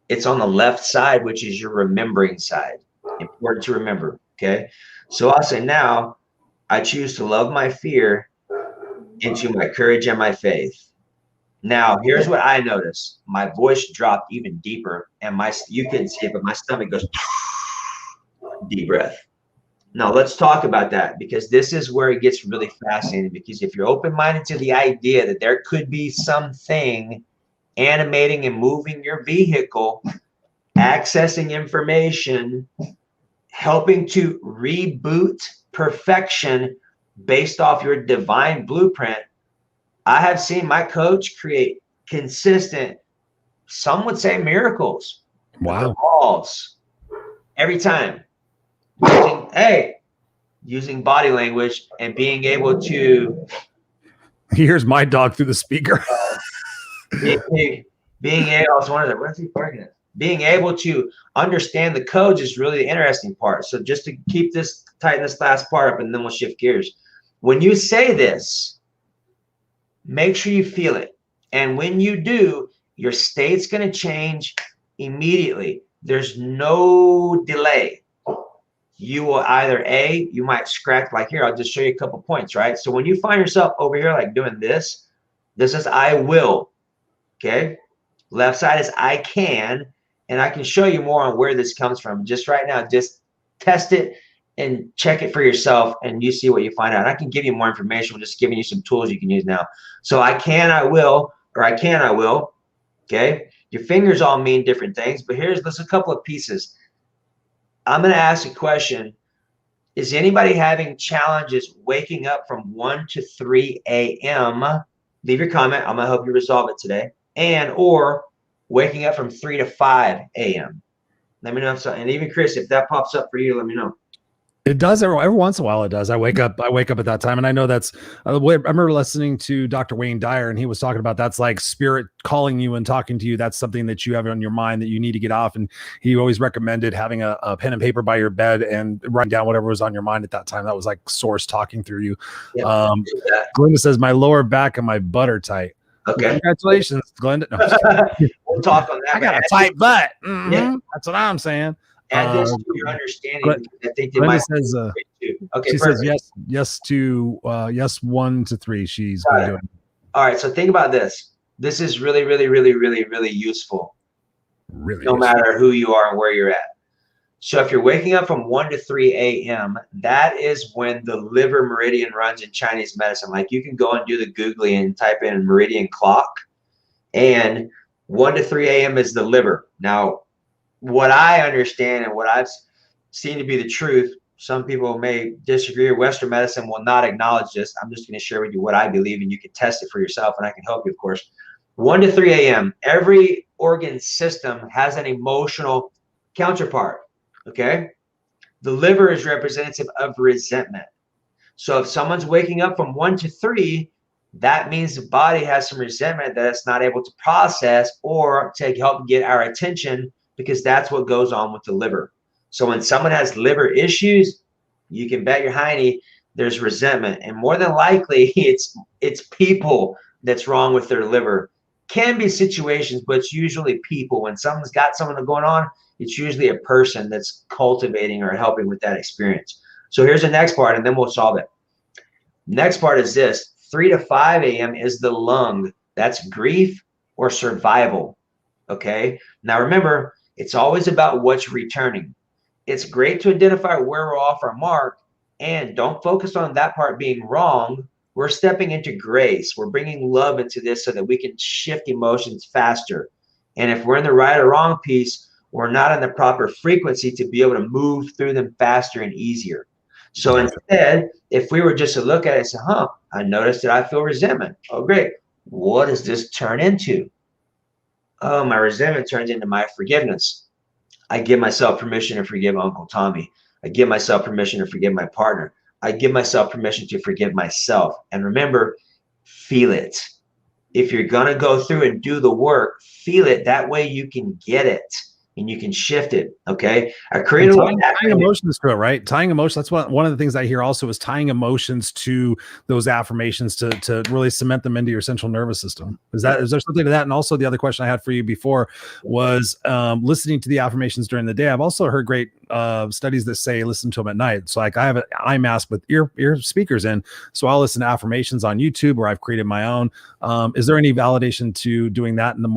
it's on the left side, which is your remembering side. Important to remember. Okay. So I'll say, now I choose to love my fear into my courage and my faith. Now, here's what I noticed. My voice dropped even deeper, and you couldn't see it, but my stomach goes deep breath. Now, let's talk about that, because this is where it gets really fascinating. Because if you're open-minded to the idea that there could be something animating and moving your vehicle, accessing information, helping to reboot perfection based off your divine blueprint, I have seen my coach create consistent, some would say miracles. Wow. Balls every time. Using body language and being able to. Here's my dog through the speaker. Being able to understand the codes is really the interesting part. So just to tighten this last part up, and then we'll shift gears. When you say this, make sure you feel it. And when you do, your state's going to change immediately. There's no delay. You will either you might scratch, like here, I'll just show you a couple points, right? So when you find yourself over here, like doing this is I will, okay? Left side is I can, and I can show you more on where this comes from. Just right now, just test it and check it for yourself, and you see what you find out. And I can give you more information. We're just giving you some tools you can use now. So I can, I will, or I can, I will, okay? Your fingers all mean different things, but there's a couple of pieces. I'm going to ask a question. Is anybody having challenges waking up from 1 to 3 a.m.? Leave your comment. I'm going to help you resolve it today. Or waking up from 3 to 5 a.m. Let me know if so. And even Chris, if that pops up for you, let me know. It does every once in a while. It does. I wake up at that time, and I know that's. I remember listening to Dr. Wayne Dyer, and he was talking about that's like spirit calling you and talking to you. That's something that you have on your mind that you need to get off. And he always recommended having a pen and paper by your bed and writing down whatever was on your mind at that time. That was like source talking through you. Yep. Glenda says my lower back and my butt are tight. Okay. Congratulations, Glenda. No, we'll talk on that. I got a tight butt. Mm-hmm. Yeah. That's what I'm saying. Add this to your understanding. I think they Glenda might says, okay, she perfect. says yes to 1 to 3. She's going to do it. All right, so think about this. This is really, really, really, really, really useful. No matter who you are and where you're at. So if you're waking up from 1 to 3 a.m., that is when the liver meridian runs in Chinese medicine. Like you can go and do the Googly and type in meridian clock, and 1 to 3 a.m. is the liver. Now, what I understand and what I've seen to be the truth, some people may disagree, or Western medicine will not acknowledge this. I'm just going to share with you what I believe, and you can test it for yourself, and I can help you, of course. 1 to 3 a.m., every organ system has an emotional counterpart, okay? The liver is representative of resentment. So if someone's waking up from 1 to 3, that means the body has some resentment that it's not able to process or to help get our attention, because that's what goes on with the liver. So when someone has liver issues, you can bet your hiney there's resentment, and more than likely it's people that's wrong with their liver. Can be situations, but it's usually people. When someone's got something going on, it's usually a person that's cultivating or helping with that experience. So here's the next part, and then we'll solve it. Next part is this: 3 to 5 a.m. is the lung. That's grief or survival. Okay. Now remember, it's always about what's returning. It's great to identify where we're off our mark, and don't focus on that part being wrong. We're stepping into grace. We're bringing love into this so that we can shift emotions faster. And if we're in the right or wrong piece, we're not in the proper frequency to be able to move through them faster and easier. So instead, if we were just to look at it and say, I noticed that I feel resentment. Oh, great. What does this turn into? Oh, my resentment turns into my forgiveness. I give myself permission to forgive Uncle Tommy. I give myself permission to forgive my partner. I give myself permission to forgive myself. And remember, feel it. If you're going to go through and do the work, feel it. That way you can get it and you can shift it. Okay. I created tying emotions to it, right? Tying emotions. That's one of the things I hear also is tying emotions to those affirmations to really cement them into your central nervous system. Is there something to that? And also the other question I had for you before was listening to the affirmations during the day. I've also heard great studies that say listen to them at night. So like I have an eye mask with ear speakers in, so I'll listen to affirmations on YouTube, or I've created my own. Is there any validation to doing that and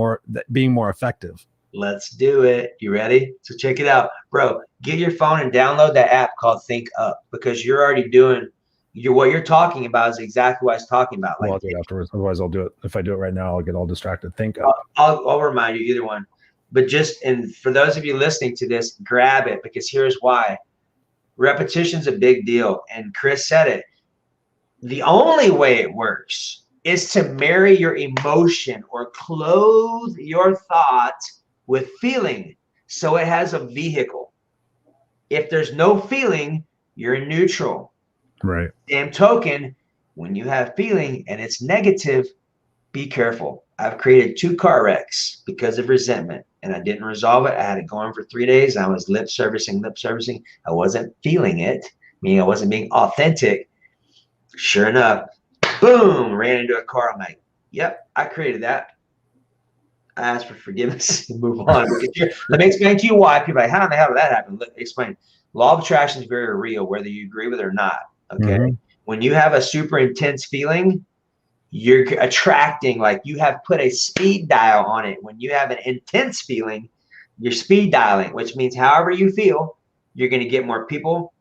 being more effective? Let's do it. You ready? So check it out, bro. Get your phone and download that app called Think Up, because you're already doing what you're talking about is exactly what I was talking about. Well, I'll do it afterwards. Otherwise, I'll do it. If I do it right now, I'll get all distracted. Think Up. I'll remind you either one. But and for those of you listening to this, grab it, because here's why. Repetition's a big deal. And Chris said it. The only way it works is to marry your emotion or clothe your thought with feeling so it has a vehicle. If there's no feeling, you're in neutral. Right. Same token, when you have feeling and it's negative, be careful. I've created 2 car wrecks because of resentment, and I didn't resolve it. I had it going for 3 days. I was lip servicing. I wasn't feeling it, meaning I wasn't being authentic. Sure enough, boom, ran into a car. I'm like, yep, I created that. I asked for forgiveness and move on. Let me explain to you why. People are like, how in the hell did that happen? Let me explain. Law of attraction is very real, whether you agree with it or not. Okay. Mm-hmm. When you have a super intense feeling, you're attracting, like you have put a speed dial on it. When you have an intense feeling, you're speed dialing, which means however you feel, you're going to get more people,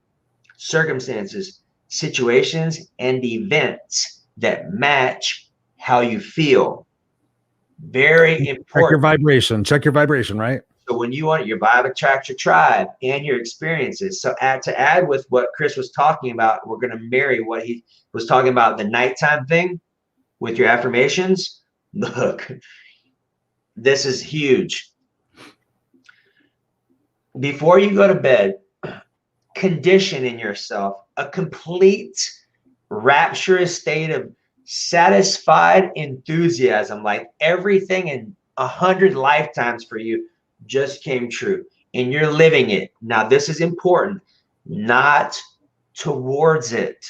circumstances, situations, and events that match how you feel. Very important. Check your vibration. Check your vibration, right? So when you want your vibe attracts your tribe and your experiences. So to add with what Chris was talking about, we're going to marry what he was talking about, the nighttime thing with your affirmations. Look, this is huge. Before you go to bed, condition in yourself a complete rapturous state of satisfied enthusiasm, like everything in 100 lifetimes for you just came true and you're living it. Now, this is important, not towards it.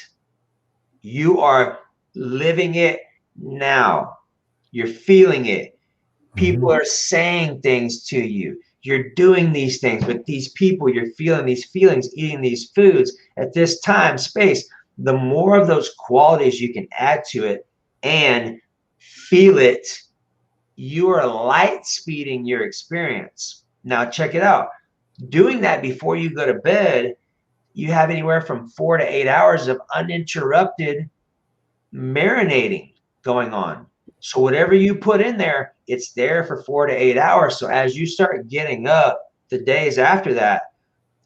You are living it now. You're feeling it. People are saying things to you. You're doing these things with these people. You're feeling these feelings, eating these foods at this time, space. The more of those qualities you can add to it and feel it, you are light speeding your experience. Now, check it out. Doing that before you go to bed, you have anywhere from 4 to 8 hours of uninterrupted marinating going on. So whatever you put in there, it's there for 4 to 8 hours. So as you start getting up the days after that,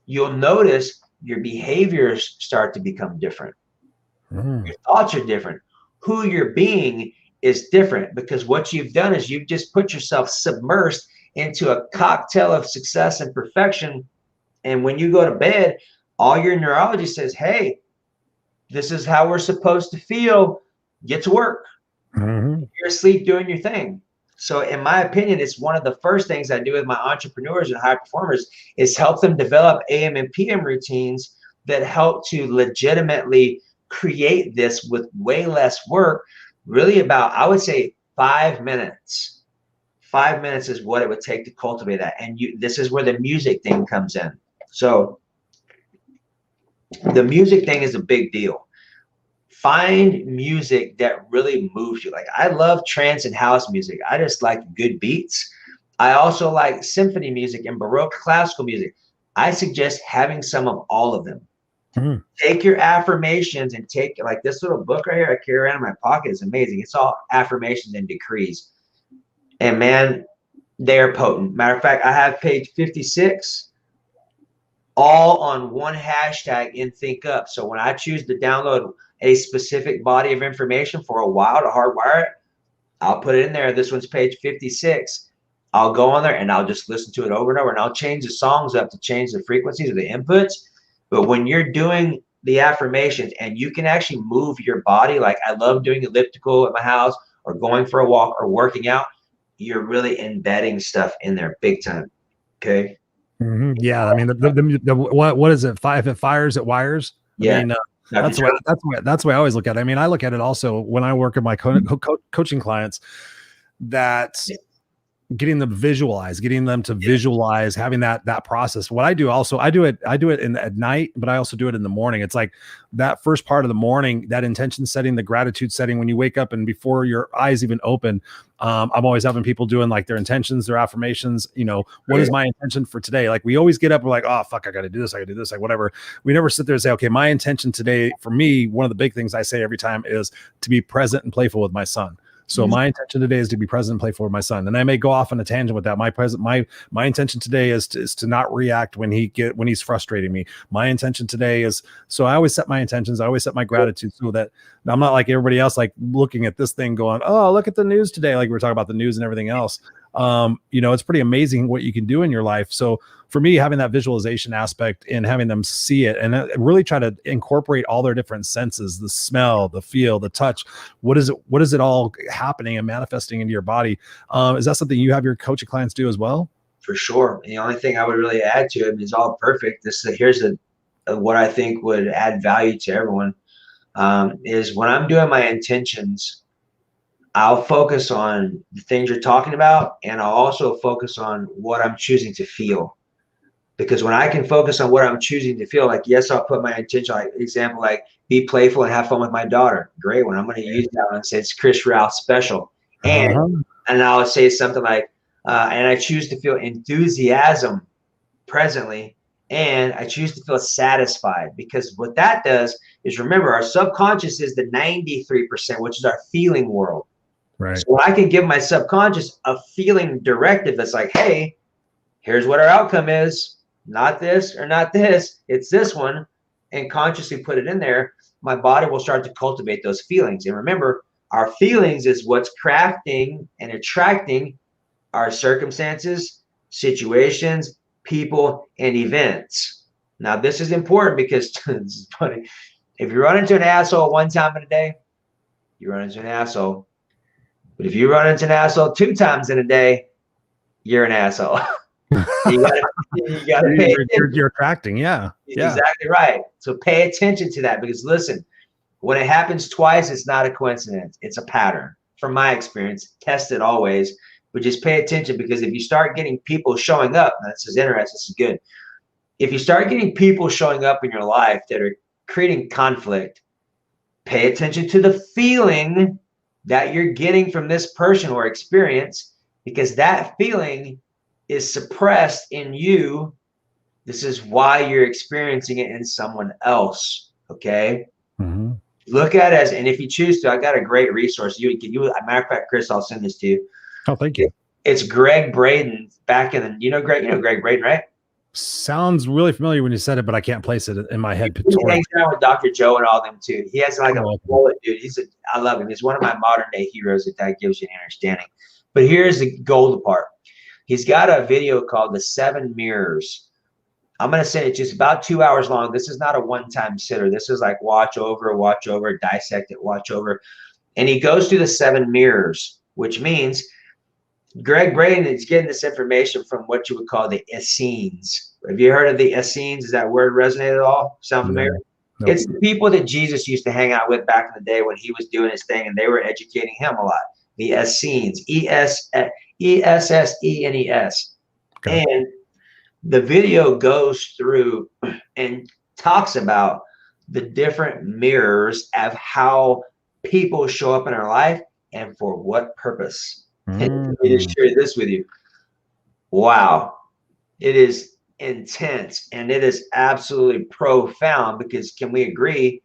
you'll notice your behaviors start to become different. Your thoughts are different. Who you're being is different, because what you've done is you've just put yourself submersed into a cocktail of success and perfection. And when you go to bed, all your neurology says, hey, this is how we're supposed to feel. Get to work. You're asleep doing your thing. So in my opinion, it's one of the first things I do with my entrepreneurs and high performers is help them develop AM and PM routines that help to legitimately create this with way less work. Really about, I would say, 5 minutes. 5 minutes is what it would take to cultivate that. And this is where the music thing comes in. So the music thing is a big deal. Find music that really moves you. Like, I love trance and house music. I just like good beats. I also like symphony music and Baroque classical music. I suggest having some of all of them. Take your affirmations and take, like, this little book right here I carry around in my pocket is amazing. It's all affirmations and decrees. And man, they're potent. Matter of fact, I have page 56 all on one hashtag in Think Up. So when I choose to download a specific body of information for a while to hardwire it, I'll put it in there. This one's page 56. I'll go on there and I'll just listen to it over and over, and I'll change the songs up to change the frequencies or the inputs. But when you're doing the affirmations and you can actually move your body, like I love doing elliptical at my house or going for a walk or working out, you're really embedding stuff in there big time. Okay. Yeah. I mean, what is it? If it fires, it wires. Yeah. I mean, that's the way I always look at it. I mean, I look at it also when I work with my coaching clients, that getting them to visualize, having that process. What I do also, I do it at night, but I also do it in the morning. It's like that first part of the morning, that intention setting, the gratitude setting, when you wake up and before your eyes even open. I'm always having people doing like their intentions, their affirmations, what is my intention for today? Like, we always get up, we're like, oh fuck, I got to do this. Like whatever. We never sit there and say, okay, my intention today, for me, one of the big things I say every time is to be present and playful with my son. So my intention today is to be present and playful with my son. And I may go off on a tangent with that. My intention today is to not react when he's frustrating me. My intention today is, so I always set my intentions. I always set my gratitude so that I'm not like everybody else, like looking at this thing going, oh, look at the news today. Like we're talking about the news and everything else. It's pretty amazing what you can do in your life. So for me, having that visualization aspect and having them see it and really try to incorporate all their different senses, the smell, the feel, the touch, what is it all happening and manifesting into your body? Is that something you have your coaching clients do as well? For sure. The only thing I would really add to it is all perfect. Here's what I think would add value to everyone, is when I'm doing my intentions, I'll focus on the things you're talking about, and I'll also focus on what I'm choosing to feel. Because when I can focus on what I'm choosing to feel, like, yes, I'll put my intention, like example, like be playful and have fun with my daughter. Great one. I'm going to use that one and say it's Chris Rausch special. And I'll say something like, and I choose to feel enthusiasm presently, and I choose to feel satisfied. Because what that does is, remember, our subconscious is the 93%, which is our feeling world. Right. So I can give my subconscious a feeling directive that's like, hey, here's what our outcome is. Not this or not this. It's this one. And consciously put it in there. My body will start to cultivate those feelings. And remember, our feelings is what's crafting and attracting our circumstances, situations, people, and events. Now, this is important because this is funny. If you run into an asshole one time in a day, you run into an asshole. But if you run into an asshole 2 times in a day, you're an asshole. you gotta pay attention. You're attracting, yeah. Exactly right. So pay attention to that, because listen, when it happens twice, it's not a coincidence. It's a pattern. From my experience, test it always, but just pay attention, because if you start getting people showing up, this is interesting, this is good. If you start getting people showing up in your life that are creating conflict, pay attention to the feeling that you're getting from this person or experience, because that feeling is suppressed in you. This is why you're experiencing it in someone else. Okay. Mm-hmm. Look at it as, and if you choose to, I got a great resource. As a matter of fact, Chris, I'll send this to you. Oh, thank you. It's Greg Braden back in the, Greg Braden, right? Sounds really familiar when you said it, but I can't place it in my head. He hangs out with Dr. Joe and all them too. He has like a bullet, dude. I love him. He's one of my modern day heroes, if that gives you an understanding. But here's the gold part. He's got a video called The 7 Mirrors. I'm going to say it's just about 2 hours long. This is not a one-time sitter. This is like watch over, dissect it, watch over. And he goes through the 7 mirrors, which means Greg Braden is getting this information from what you would call the Essenes. Have you heard of the Essenes? Does that word resonate at all? Sound familiar? No. It's the people that Jesus used to hang out with back in the day when he was doing his thing, and they were educating him a lot. The Essenes, ESSENES. Okay. And the video goes through and talks about the different mirrors of how people show up in our life and for what purpose. And let me just share this with you. Wow. It is intense and it is absolutely profound, because can we agree,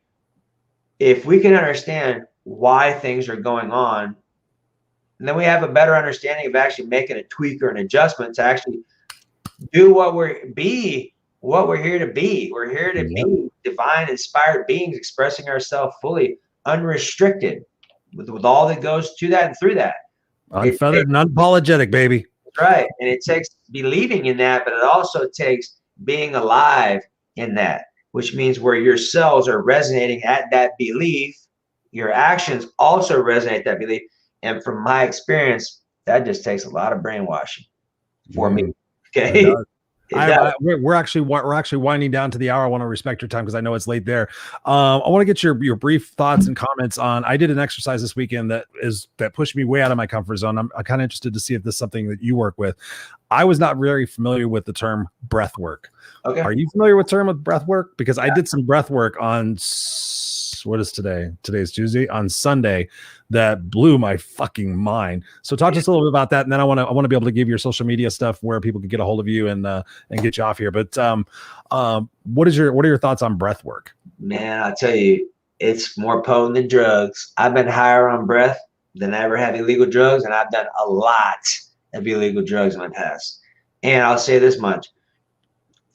if we can understand why things are going on, and then we have a better understanding of actually making a tweak or an adjustment to actually do what we're here to be. We're here to be divine, inspired beings, expressing ourselves fully, unrestricted, with all that goes to that and through that. Unfettered and unapologetic, baby. That's right. And it takes believing in that, but it also takes being alive in that, which means where your cells are resonating at that belief, your actions also resonate that belief. And from my experience, that just takes a lot of brainwashing for me. Okay. We're actually winding down to the hour. I want to respect your time because I know it's late there. I want to get your brief thoughts and comments on. I did an exercise this weekend that pushed me way out of my comfort zone. I'm kind of interested to see if this is something that you work with. I was not very familiar with the term breath work. Okay. Are you familiar with the term of breath work? Because I did some breath work on, what is today? Today's Tuesday. On Sunday, that blew my fucking mind. So talk to us a little bit about that, and then I want to be able to give your social media stuff where people can get a hold of you and get you off here. But what are your thoughts on breath work? Man, I'll tell you, it's more potent than drugs. I've been higher on breath than I ever have illegal drugs, and I've done a lot of illegal drugs in my past. And I'll say this much.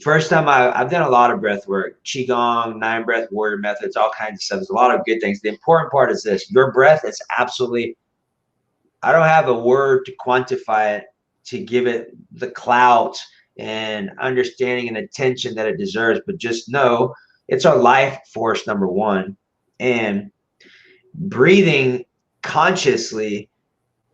First time I've done a lot of breath work, Qigong, 9 breath warrior methods, all kinds of stuff. There's a lot of good things. The important part is this. Your breath is absolutely, I don't have a word to quantify it, to give it the clout and understanding and attention that it deserves, but just know it's our life force, number one. And breathing consciously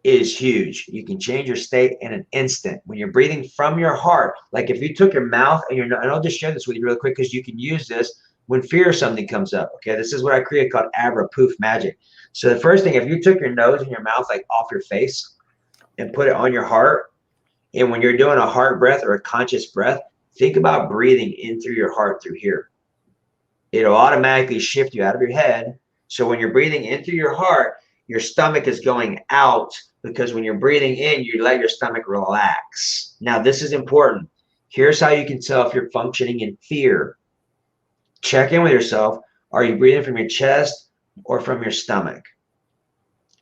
is huge. You can change your state in an instant when you're breathing from your heart. Like if you took your mouth and and I'll just share this with you really quick because you can use this when fear or something comes up. Okay, this is what I create called Abra Poof Magic. So the first thing, if you took your nose and your mouth like off your face and put it on your heart, and when you're doing a heart breath or a conscious breath, think about breathing in through your heart through here. It'll automatically shift you out of your head. So when you're breathing in through your heart, your stomach is going out, because when you're breathing in, you let your stomach relax. Now, this is important. Here's how you can tell if you're functioning in fear. Check in with yourself. Are you breathing from your chest or from your stomach?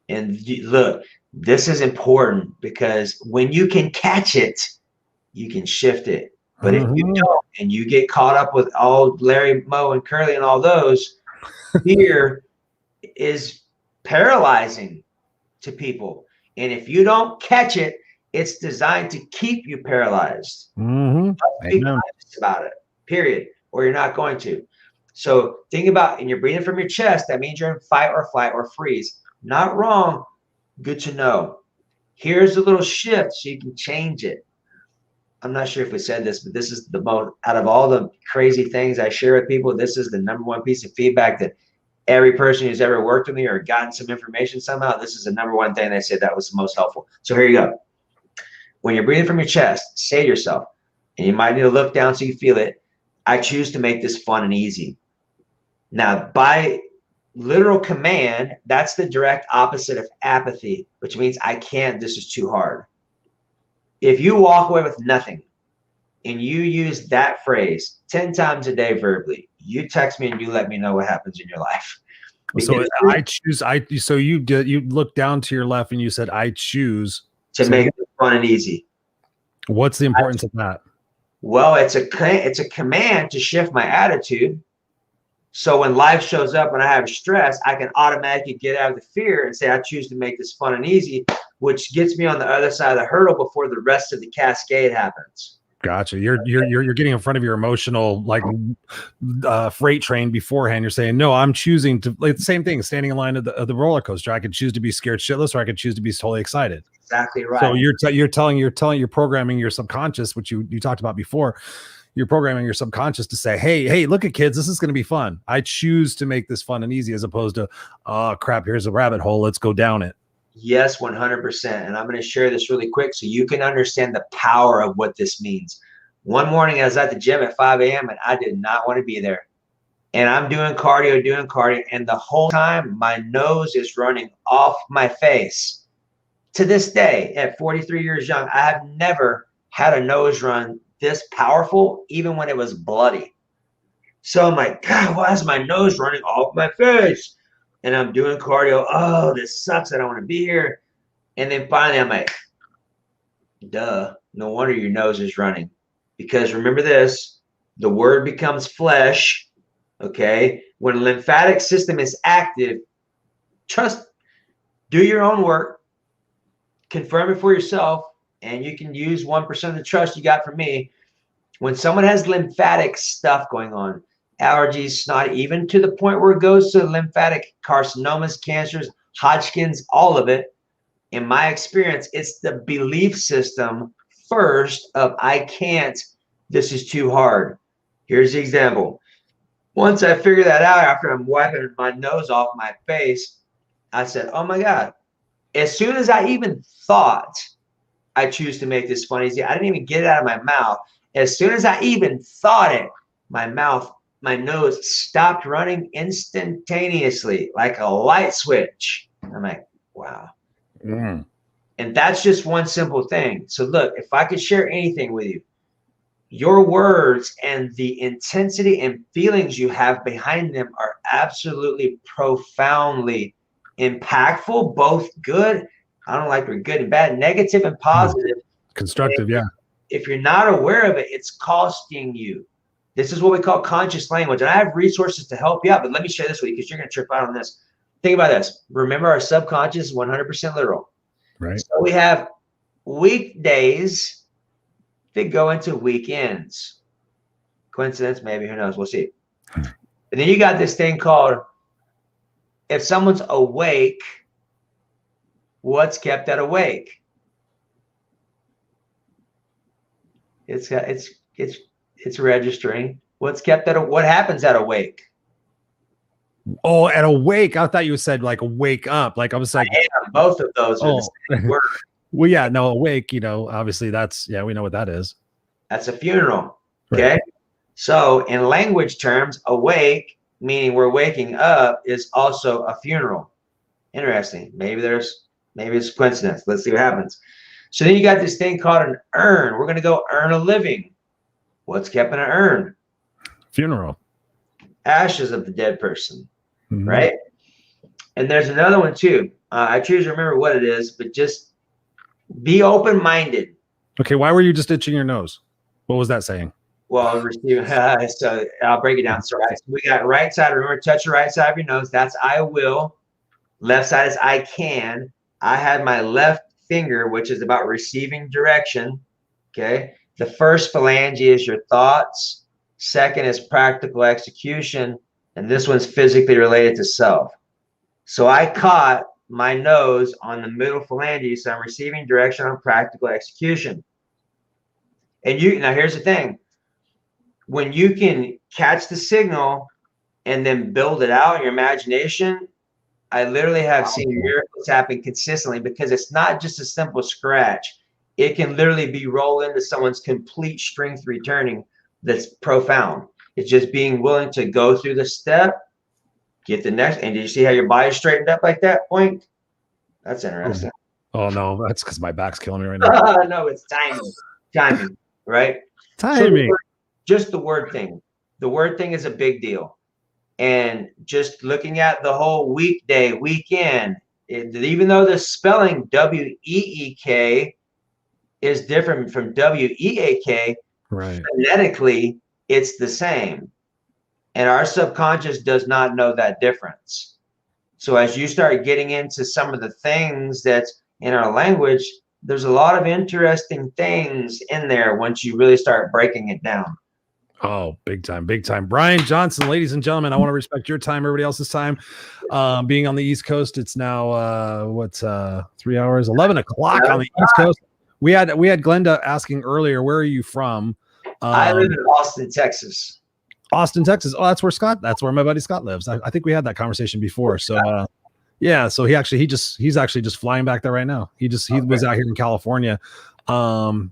And look, this is important because when you can catch it, you can shift it. But if you don't, and you get caught up with all Larry, Moe, and Curly and all those, fear is paralyzing to people. And if you don't catch it, it's designed to keep you paralyzed. Be honest about it, period, or you're not going to. So think about, and you're breathing from your chest, that means you're in fight or flight or freeze. Not wrong. Good to know. Here's a little shift so you can change it. I'm not sure if we said this, but this is the most, out of all the crazy things I share with people, this is the number one piece of feedback that every person who's ever worked with me or gotten some information somehow, this is the number one thing they said that was the most helpful. So here you go. When you're breathing from your chest, say to yourself, and you might need to look down so you feel it, I choose to make this fun and easy. Now, by literal command, that's the direct opposite of apathy, which means I can't, this is too hard. If you walk away with nothing and you use that phrase 10 times a day verbally, you text me and you let me know what happens in your life. So I choose, so you look down to your left and you said, I choose to make it fun and easy. What's the importance of that? Well, it's a command to shift my attitude. So when life shows up and I have stress, I can automatically get out of the fear and say, I choose to make this fun and easy, which gets me on the other side of the hurdle before the rest of the cascade happens. Gotcha. You're getting in front of your emotional freight train beforehand. You're saying, no, I'm choosing to, like the same thing, standing in line of the roller coaster. I could choose to be scared shitless, or I could choose to be totally excited. Exactly right. So you're programming your subconscious, which you talked about before. You're programming your subconscious to say, hey, look at kids, this is going to be fun. I choose to make this fun and easy, as opposed to, oh crap, here's a rabbit hole, let's go down it. Yes, 100%. And I'm going to share this really quick so you can understand the power of what this means. One morning I was at the gym at 5 a.m. and I did not want to be there. And I'm doing cardio, and the whole time my nose is running off my face. To this day, at 43 years young, I have never had a nose run this powerful, even when it was bloody. So I'm like, God, why is my nose running off my face? And I'm doing cardio. Oh, this sucks. I don't want to be here. And then finally I'm like, duh, no wonder your nose is running. Because remember this, the word becomes flesh. Okay. When the lymphatic system is active, do your own work, confirm it for yourself. And you can use 1% of the trust you got from me. When someone has lymphatic stuff going on, allergies, snot, even to the point where it goes to lymphatic carcinomas, cancers, Hodgkin's, all of it. In my experience, it's the belief system first of I can't, this is too hard. Here's the example. Once I figured that out after I'm wiping my nose off my face, I said, oh my God. As soon as I even thought, I choose to make this fun easy, I didn't even get it out of my mouth. As soon as I even thought it, my nose stopped running instantaneously, like a light switch. I'm like, wow. And that's just one simple thing. So look, if I could share anything with you, your words and the intensity and feelings you have behind them are absolutely profoundly impactful, both good. I don't like we're good and bad, negative and positive. Constructive, yeah. If you're not aware of it, it's costing you. This is what we call conscious language. And I have resources to help you out, but let me share this with you because you're going to trip out on this. Think about this. Remember, our subconscious is 100% literal. Right. So we have weekdays that go into weekends. Coincidence? Maybe. Who knows? We'll see. And then you got this thing called, if someone's awake, what's kept that awake? It's registering. What's kept that? What happens at awake? Oh, at awake. I thought you said like wake up. Like I was like, both of those are the same word. Well, yeah, no, awake. Obviously that's we know what that is. That's a funeral. Okay. Right. So in language terms, awake, meaning we're waking up, is also a funeral. Interesting. Maybe it's coincidence. Let's see what happens. So then you got this thing called an urn. We're going to go earn a living. What's kept in an urn? Funeral. Ashes of the dead person, right? And there's another one too. I choose to remember what it is, but just be open-minded. Okay, why were you just itching your nose? What was that saying? Well, so I'll break it down. So we got right side. Remember, touch the right side of your nose. That's I will. Left side is I can. I have my left finger, which is about receiving direction. Okay. The first phalange is your thoughts. Second is practical execution. And this one's physically related to self. So I caught my nose on the middle phalange. So I'm receiving direction on practical execution. And now here's the thing. When you can catch the signal and then build it out in your imagination, I literally have seen miracles happen consistently because it's not just a simple scratch. It can literally be rolled into someone's complete strength returning. That's profound. It's just being willing to go through the step, get the next. And did you see how your body straightened up like that? Point. That's interesting. Oh no, that's because my back's killing me right now. No, it's timing, right? Timing. So just the word thing. The word thing is a big deal. And just looking at the whole weekday, weekend, even though the spelling W-E-E-K is different from W-E-A-K, right? Phonetically, it's the same. And our subconscious does not know that difference. So as you start getting into some of the things that's in our language, there's a lot of interesting things in there once you really start breaking it down. Oh, big time, big time. Brian Johnson, ladies and gentlemen, I want to respect your time, everybody else's time. Being on the East Coast, it's now 3 hours, 11 o'clock on the East Coast. We had Glenda asking earlier, where are you from? I live in Austin, Texas. Austin, Texas. Oh, that's where my buddy Scott lives. I think we had that conversation before. So yeah, so he's actually just flying back there right now. He was out here in California for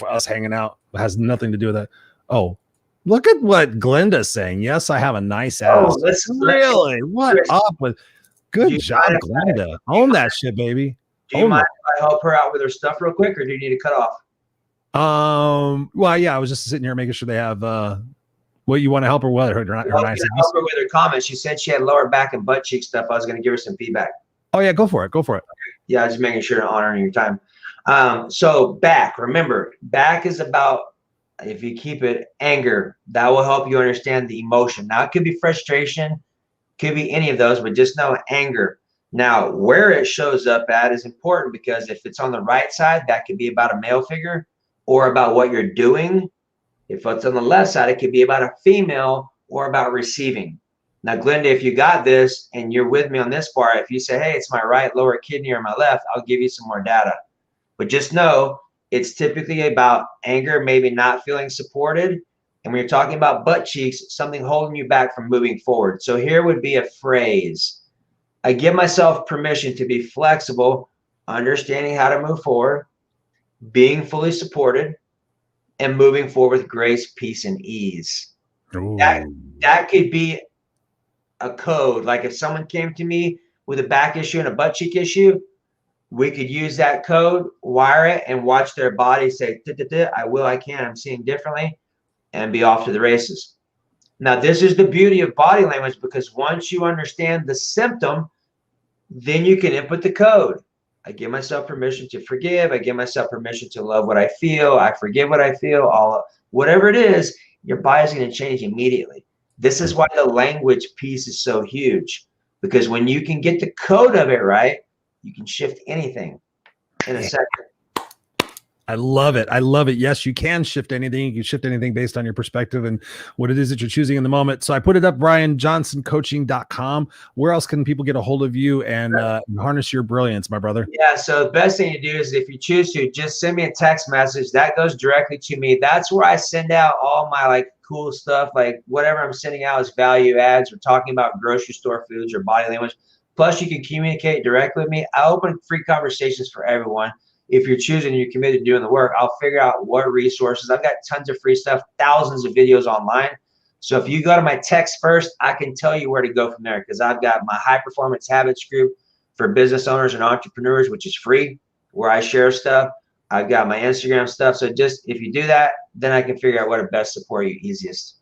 us hanging out. It has nothing to do with that. Oh, look at what Glenda's saying. Yes, I have a nice ass. Really? What up with good job, Glenda? Own that shit, baby. Do you mind if I help her out with her stuff real quick, or do you need to cut off? Well, yeah, I was just sitting here making sure they have what you want to help her with. Her nice help her with her comments. She said she had lower back and butt cheek stuff. I was going to give her some feedback. Oh yeah, go for it. Yeah, just making sure to honor your time. So back, remember, back is about, if you keep it, anger. That will help you understand the emotion. Now it could be frustration, could be any of those, but just know anger. Now where it shows up at is important, because if it's on the right side, that could be about a male figure or about what you're doing. If it's on the left side, it could be about a female or about receiving. Now, Glenda, if you got this and you're with me on this part, if you say, hey, it's my right lower kidney or my left, I'll give you some more data. But just know it's typically about anger, maybe not feeling supported. And when you're talking about butt cheeks, something holding you back from moving forward. So here would be a phrase. I give myself permission to be flexible, understanding how to move forward, being fully supported, and moving forward with grace, peace, and ease. That could be a code. Like if someone came to me with a back issue and a butt cheek issue, we could use that code, wire it, and watch their body say, I will, I can, I'm seeing differently, and be off to the races. Now, this is the beauty of body language, because once you understand the symptom, Then you can input the code. I give myself permission to forgive. I give myself permission to love what I feel. I forgive what I feel. Whatever it is, your body's going to change immediately. This is why the language piece is so huge, because when you can get the code of it right, you can shift anything in a second. I love it. I love it. Yes, you can shift anything. You can shift anything based on your perspective and what it is that you're choosing in the moment. So I put it up, BrianJohnsonCoaching.com. Where else can people get a hold of you and harness your brilliance, my brother? Yeah, so the best thing to do is, if you choose to, just send me a text message. That goes directly to me. That's where I send out all my like cool stuff. Like whatever I'm sending out is value adds. We're talking about grocery store foods or body language. Plus, you can communicate directly with me. I open free conversations for everyone. If you're choosing, you're committed to doing the work, I'll figure out what resources. I've got tons of free stuff, thousands of videos online. So if you go to my text first, I can tell you where to go from there, because I've got my high performance habits group for business owners and entrepreneurs, which is free, where I share stuff. I've got my Instagram stuff. So just if you do that, then I can figure out what to best support you easiest.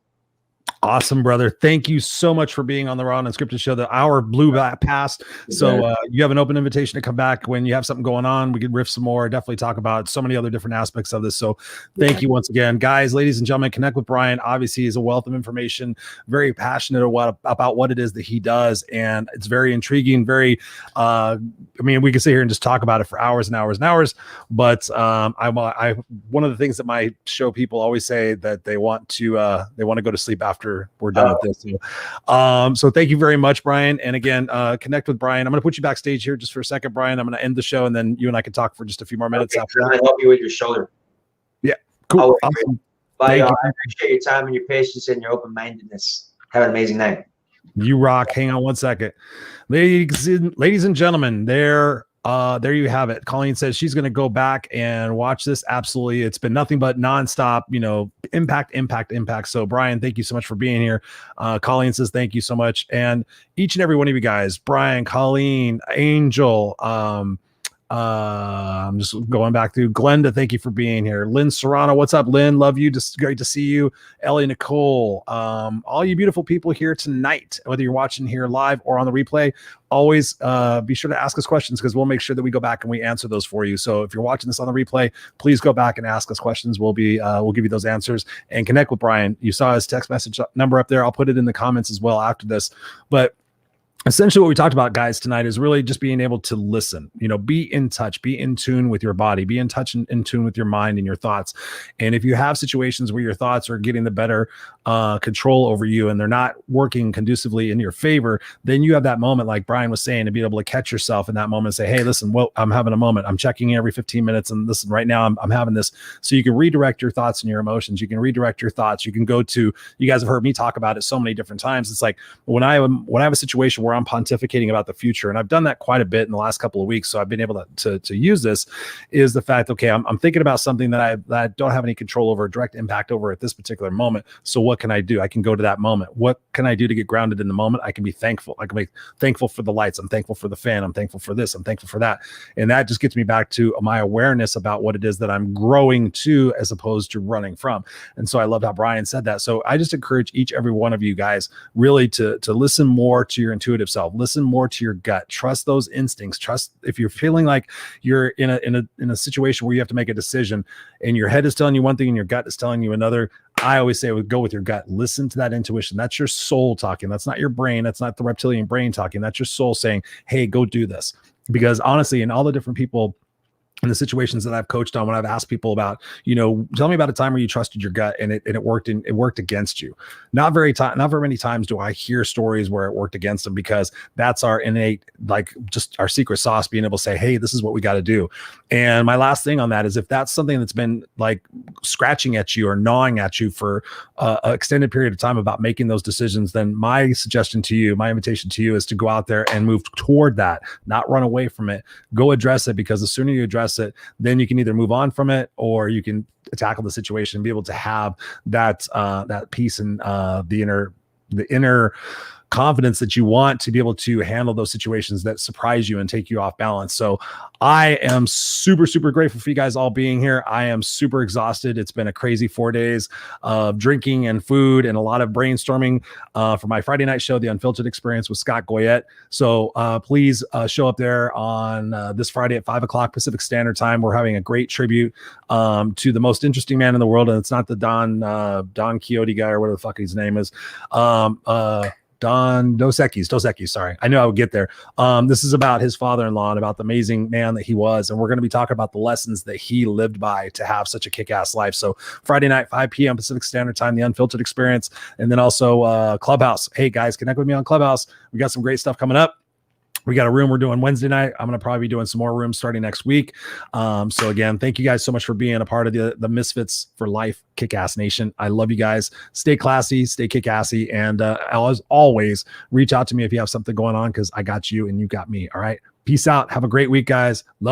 Awesome, brother. Thank you so much for being on the Raw and Unscripted show. The hour blew past. So you have an open invitation to come back when you have something going on. We could riff some more, definitely talk about so many other different aspects of this. So thank you once again, guys, ladies and gentlemen. Connect with Brian. Obviously, he's a wealth of information, very passionate about what it is that he does. And it's very intriguing, very, I mean, we could sit here and just talk about it for hours and hours and hours. But one of the things that my show people always say that they want to go to sleep after we're done with this. So thank you very much, Brian. And again, connect with Brian. I'm going to put you backstage here just for a second, Brian. I'm going to end the show, and then you and I can talk for just a few more minutes. After that. Help you with your shoulder. Yeah, cool. Awesome. Bye, y'all. I appreciate your time and your patience and your open-mindedness. Have an amazing night. You rock. Hang on one second. Ladies and gentlemen, there you have it. Colleen says she's going to go back and watch this. Absolutely. It's been nothing but nonstop, impact. So Brian, thank you so much for being here. Colleen says, thank you so much. And each and every one of you guys, Brian, Colleen, Angel, I'm just going back through. Glenda, thank you for being here. Lynn Serrano, what's up, Lynn? Love you. Just great to see you. Ellie Nicole, all you beautiful people here tonight, whether you're watching here live or on the replay, always be sure to ask us questions, because we'll make sure that we go back and we answer those for you. So if you're watching this on the replay, please go back and ask us questions. We'll give you those answers, and connect with Brian. You saw his text message number up there. I'll put it in the comments as well after this. But essentially what we talked about, guys, tonight is really just being able to listen, be in touch, be in tune with your body, be in touch and in tune with your mind and your thoughts. And if you have situations where your thoughts are getting the better control over you and they're not working conducively in your favor, then you have that moment, like Brian was saying, to be able to catch yourself in that moment and say, hey, listen, well, I'm having a moment. I'm checking every 15 minutes. And listen, right now I'm having this. So you can redirect your thoughts and your emotions. You can redirect your thoughts. You can go to, you guys have heard me talk about it so many different times. It's like when I have a situation where I'm pontificating about the future, and I've done that quite a bit in the last couple of weeks, so I've been able to use this, is the fact, okay, I'm thinking about something that I don't have any control over, direct impact over at this particular moment. So what can I do? I can go to that moment. What can I do to get grounded in the moment? I can be thankful. I can be thankful for the lights. I'm thankful for the fan. I'm thankful for this. I'm thankful for that. And that just gets me back to my awareness about what it is that I'm growing to, as opposed to running from. And so I loved how Brian said that. So I just encourage each every one of you guys really to listen more to your intuitive self. Listen more to your gut. Trust those instincts. Trust if you're feeling like you're in a situation where you have to make a decision and your head is telling you one thing and your gut is telling you another. I always say, go with your gut. Listen to that intuition. That's your soul talking. That's not your brain. That's not the reptilian brain talking. That's your soul saying, hey, go do this. Because honestly, in all the different people in the situations that I've coached on, when I've asked people about, tell me about a time where you trusted your gut and it worked against you. Not very many times do I hear stories where it worked against them, because that's our innate, like just our secret sauce, being able to say, hey, this is what we got to do. And my last thing on that is, if that's something that's been like scratching at you or gnawing at you for an extended period of time about making those decisions, then my suggestion to you, my invitation to you, is to go out there and move toward that, not run away from it. Go address it, because the sooner you address it, then you can either move on from it, or you can tackle the situation and be able to have that peace and the inner confidence that you want to be able to handle those situations that surprise you and take you off balance. So I am super, super grateful for you guys all being here. I am super exhausted. It's been a crazy 4 days of drinking and food and a lot of brainstorming for my Friday night show, The Unfiltered Experience with Scott Goyette. So please show up there on this Friday at 5 o'clock Pacific Standard Time. We're having a great tribute to the most interesting man in the world. And it's not the Don Quixote guy or whatever the fuck his name is. Don Dos Equis, sorry. I knew I would get there. This is about his father-in-law and about the amazing man that he was. And we're going to be talking about the lessons that he lived by to have such a kick-ass life. So Friday night, 5 p.m. Pacific Standard Time, The Unfiltered Experience. And then also Clubhouse. Hey, guys, connect with me on Clubhouse. We got some great stuff coming up. We got a room we're doing Wednesday night. I'm going to probably be doing some more rooms starting next week. So again, thank you guys so much for being a part of the Misfits for Life Kick-Ass Nation. I love you guys. Stay classy, stay kick-assy. And as always, reach out to me if you have something going on because I got you and you got me. All right. Peace out. Have a great week, guys. Love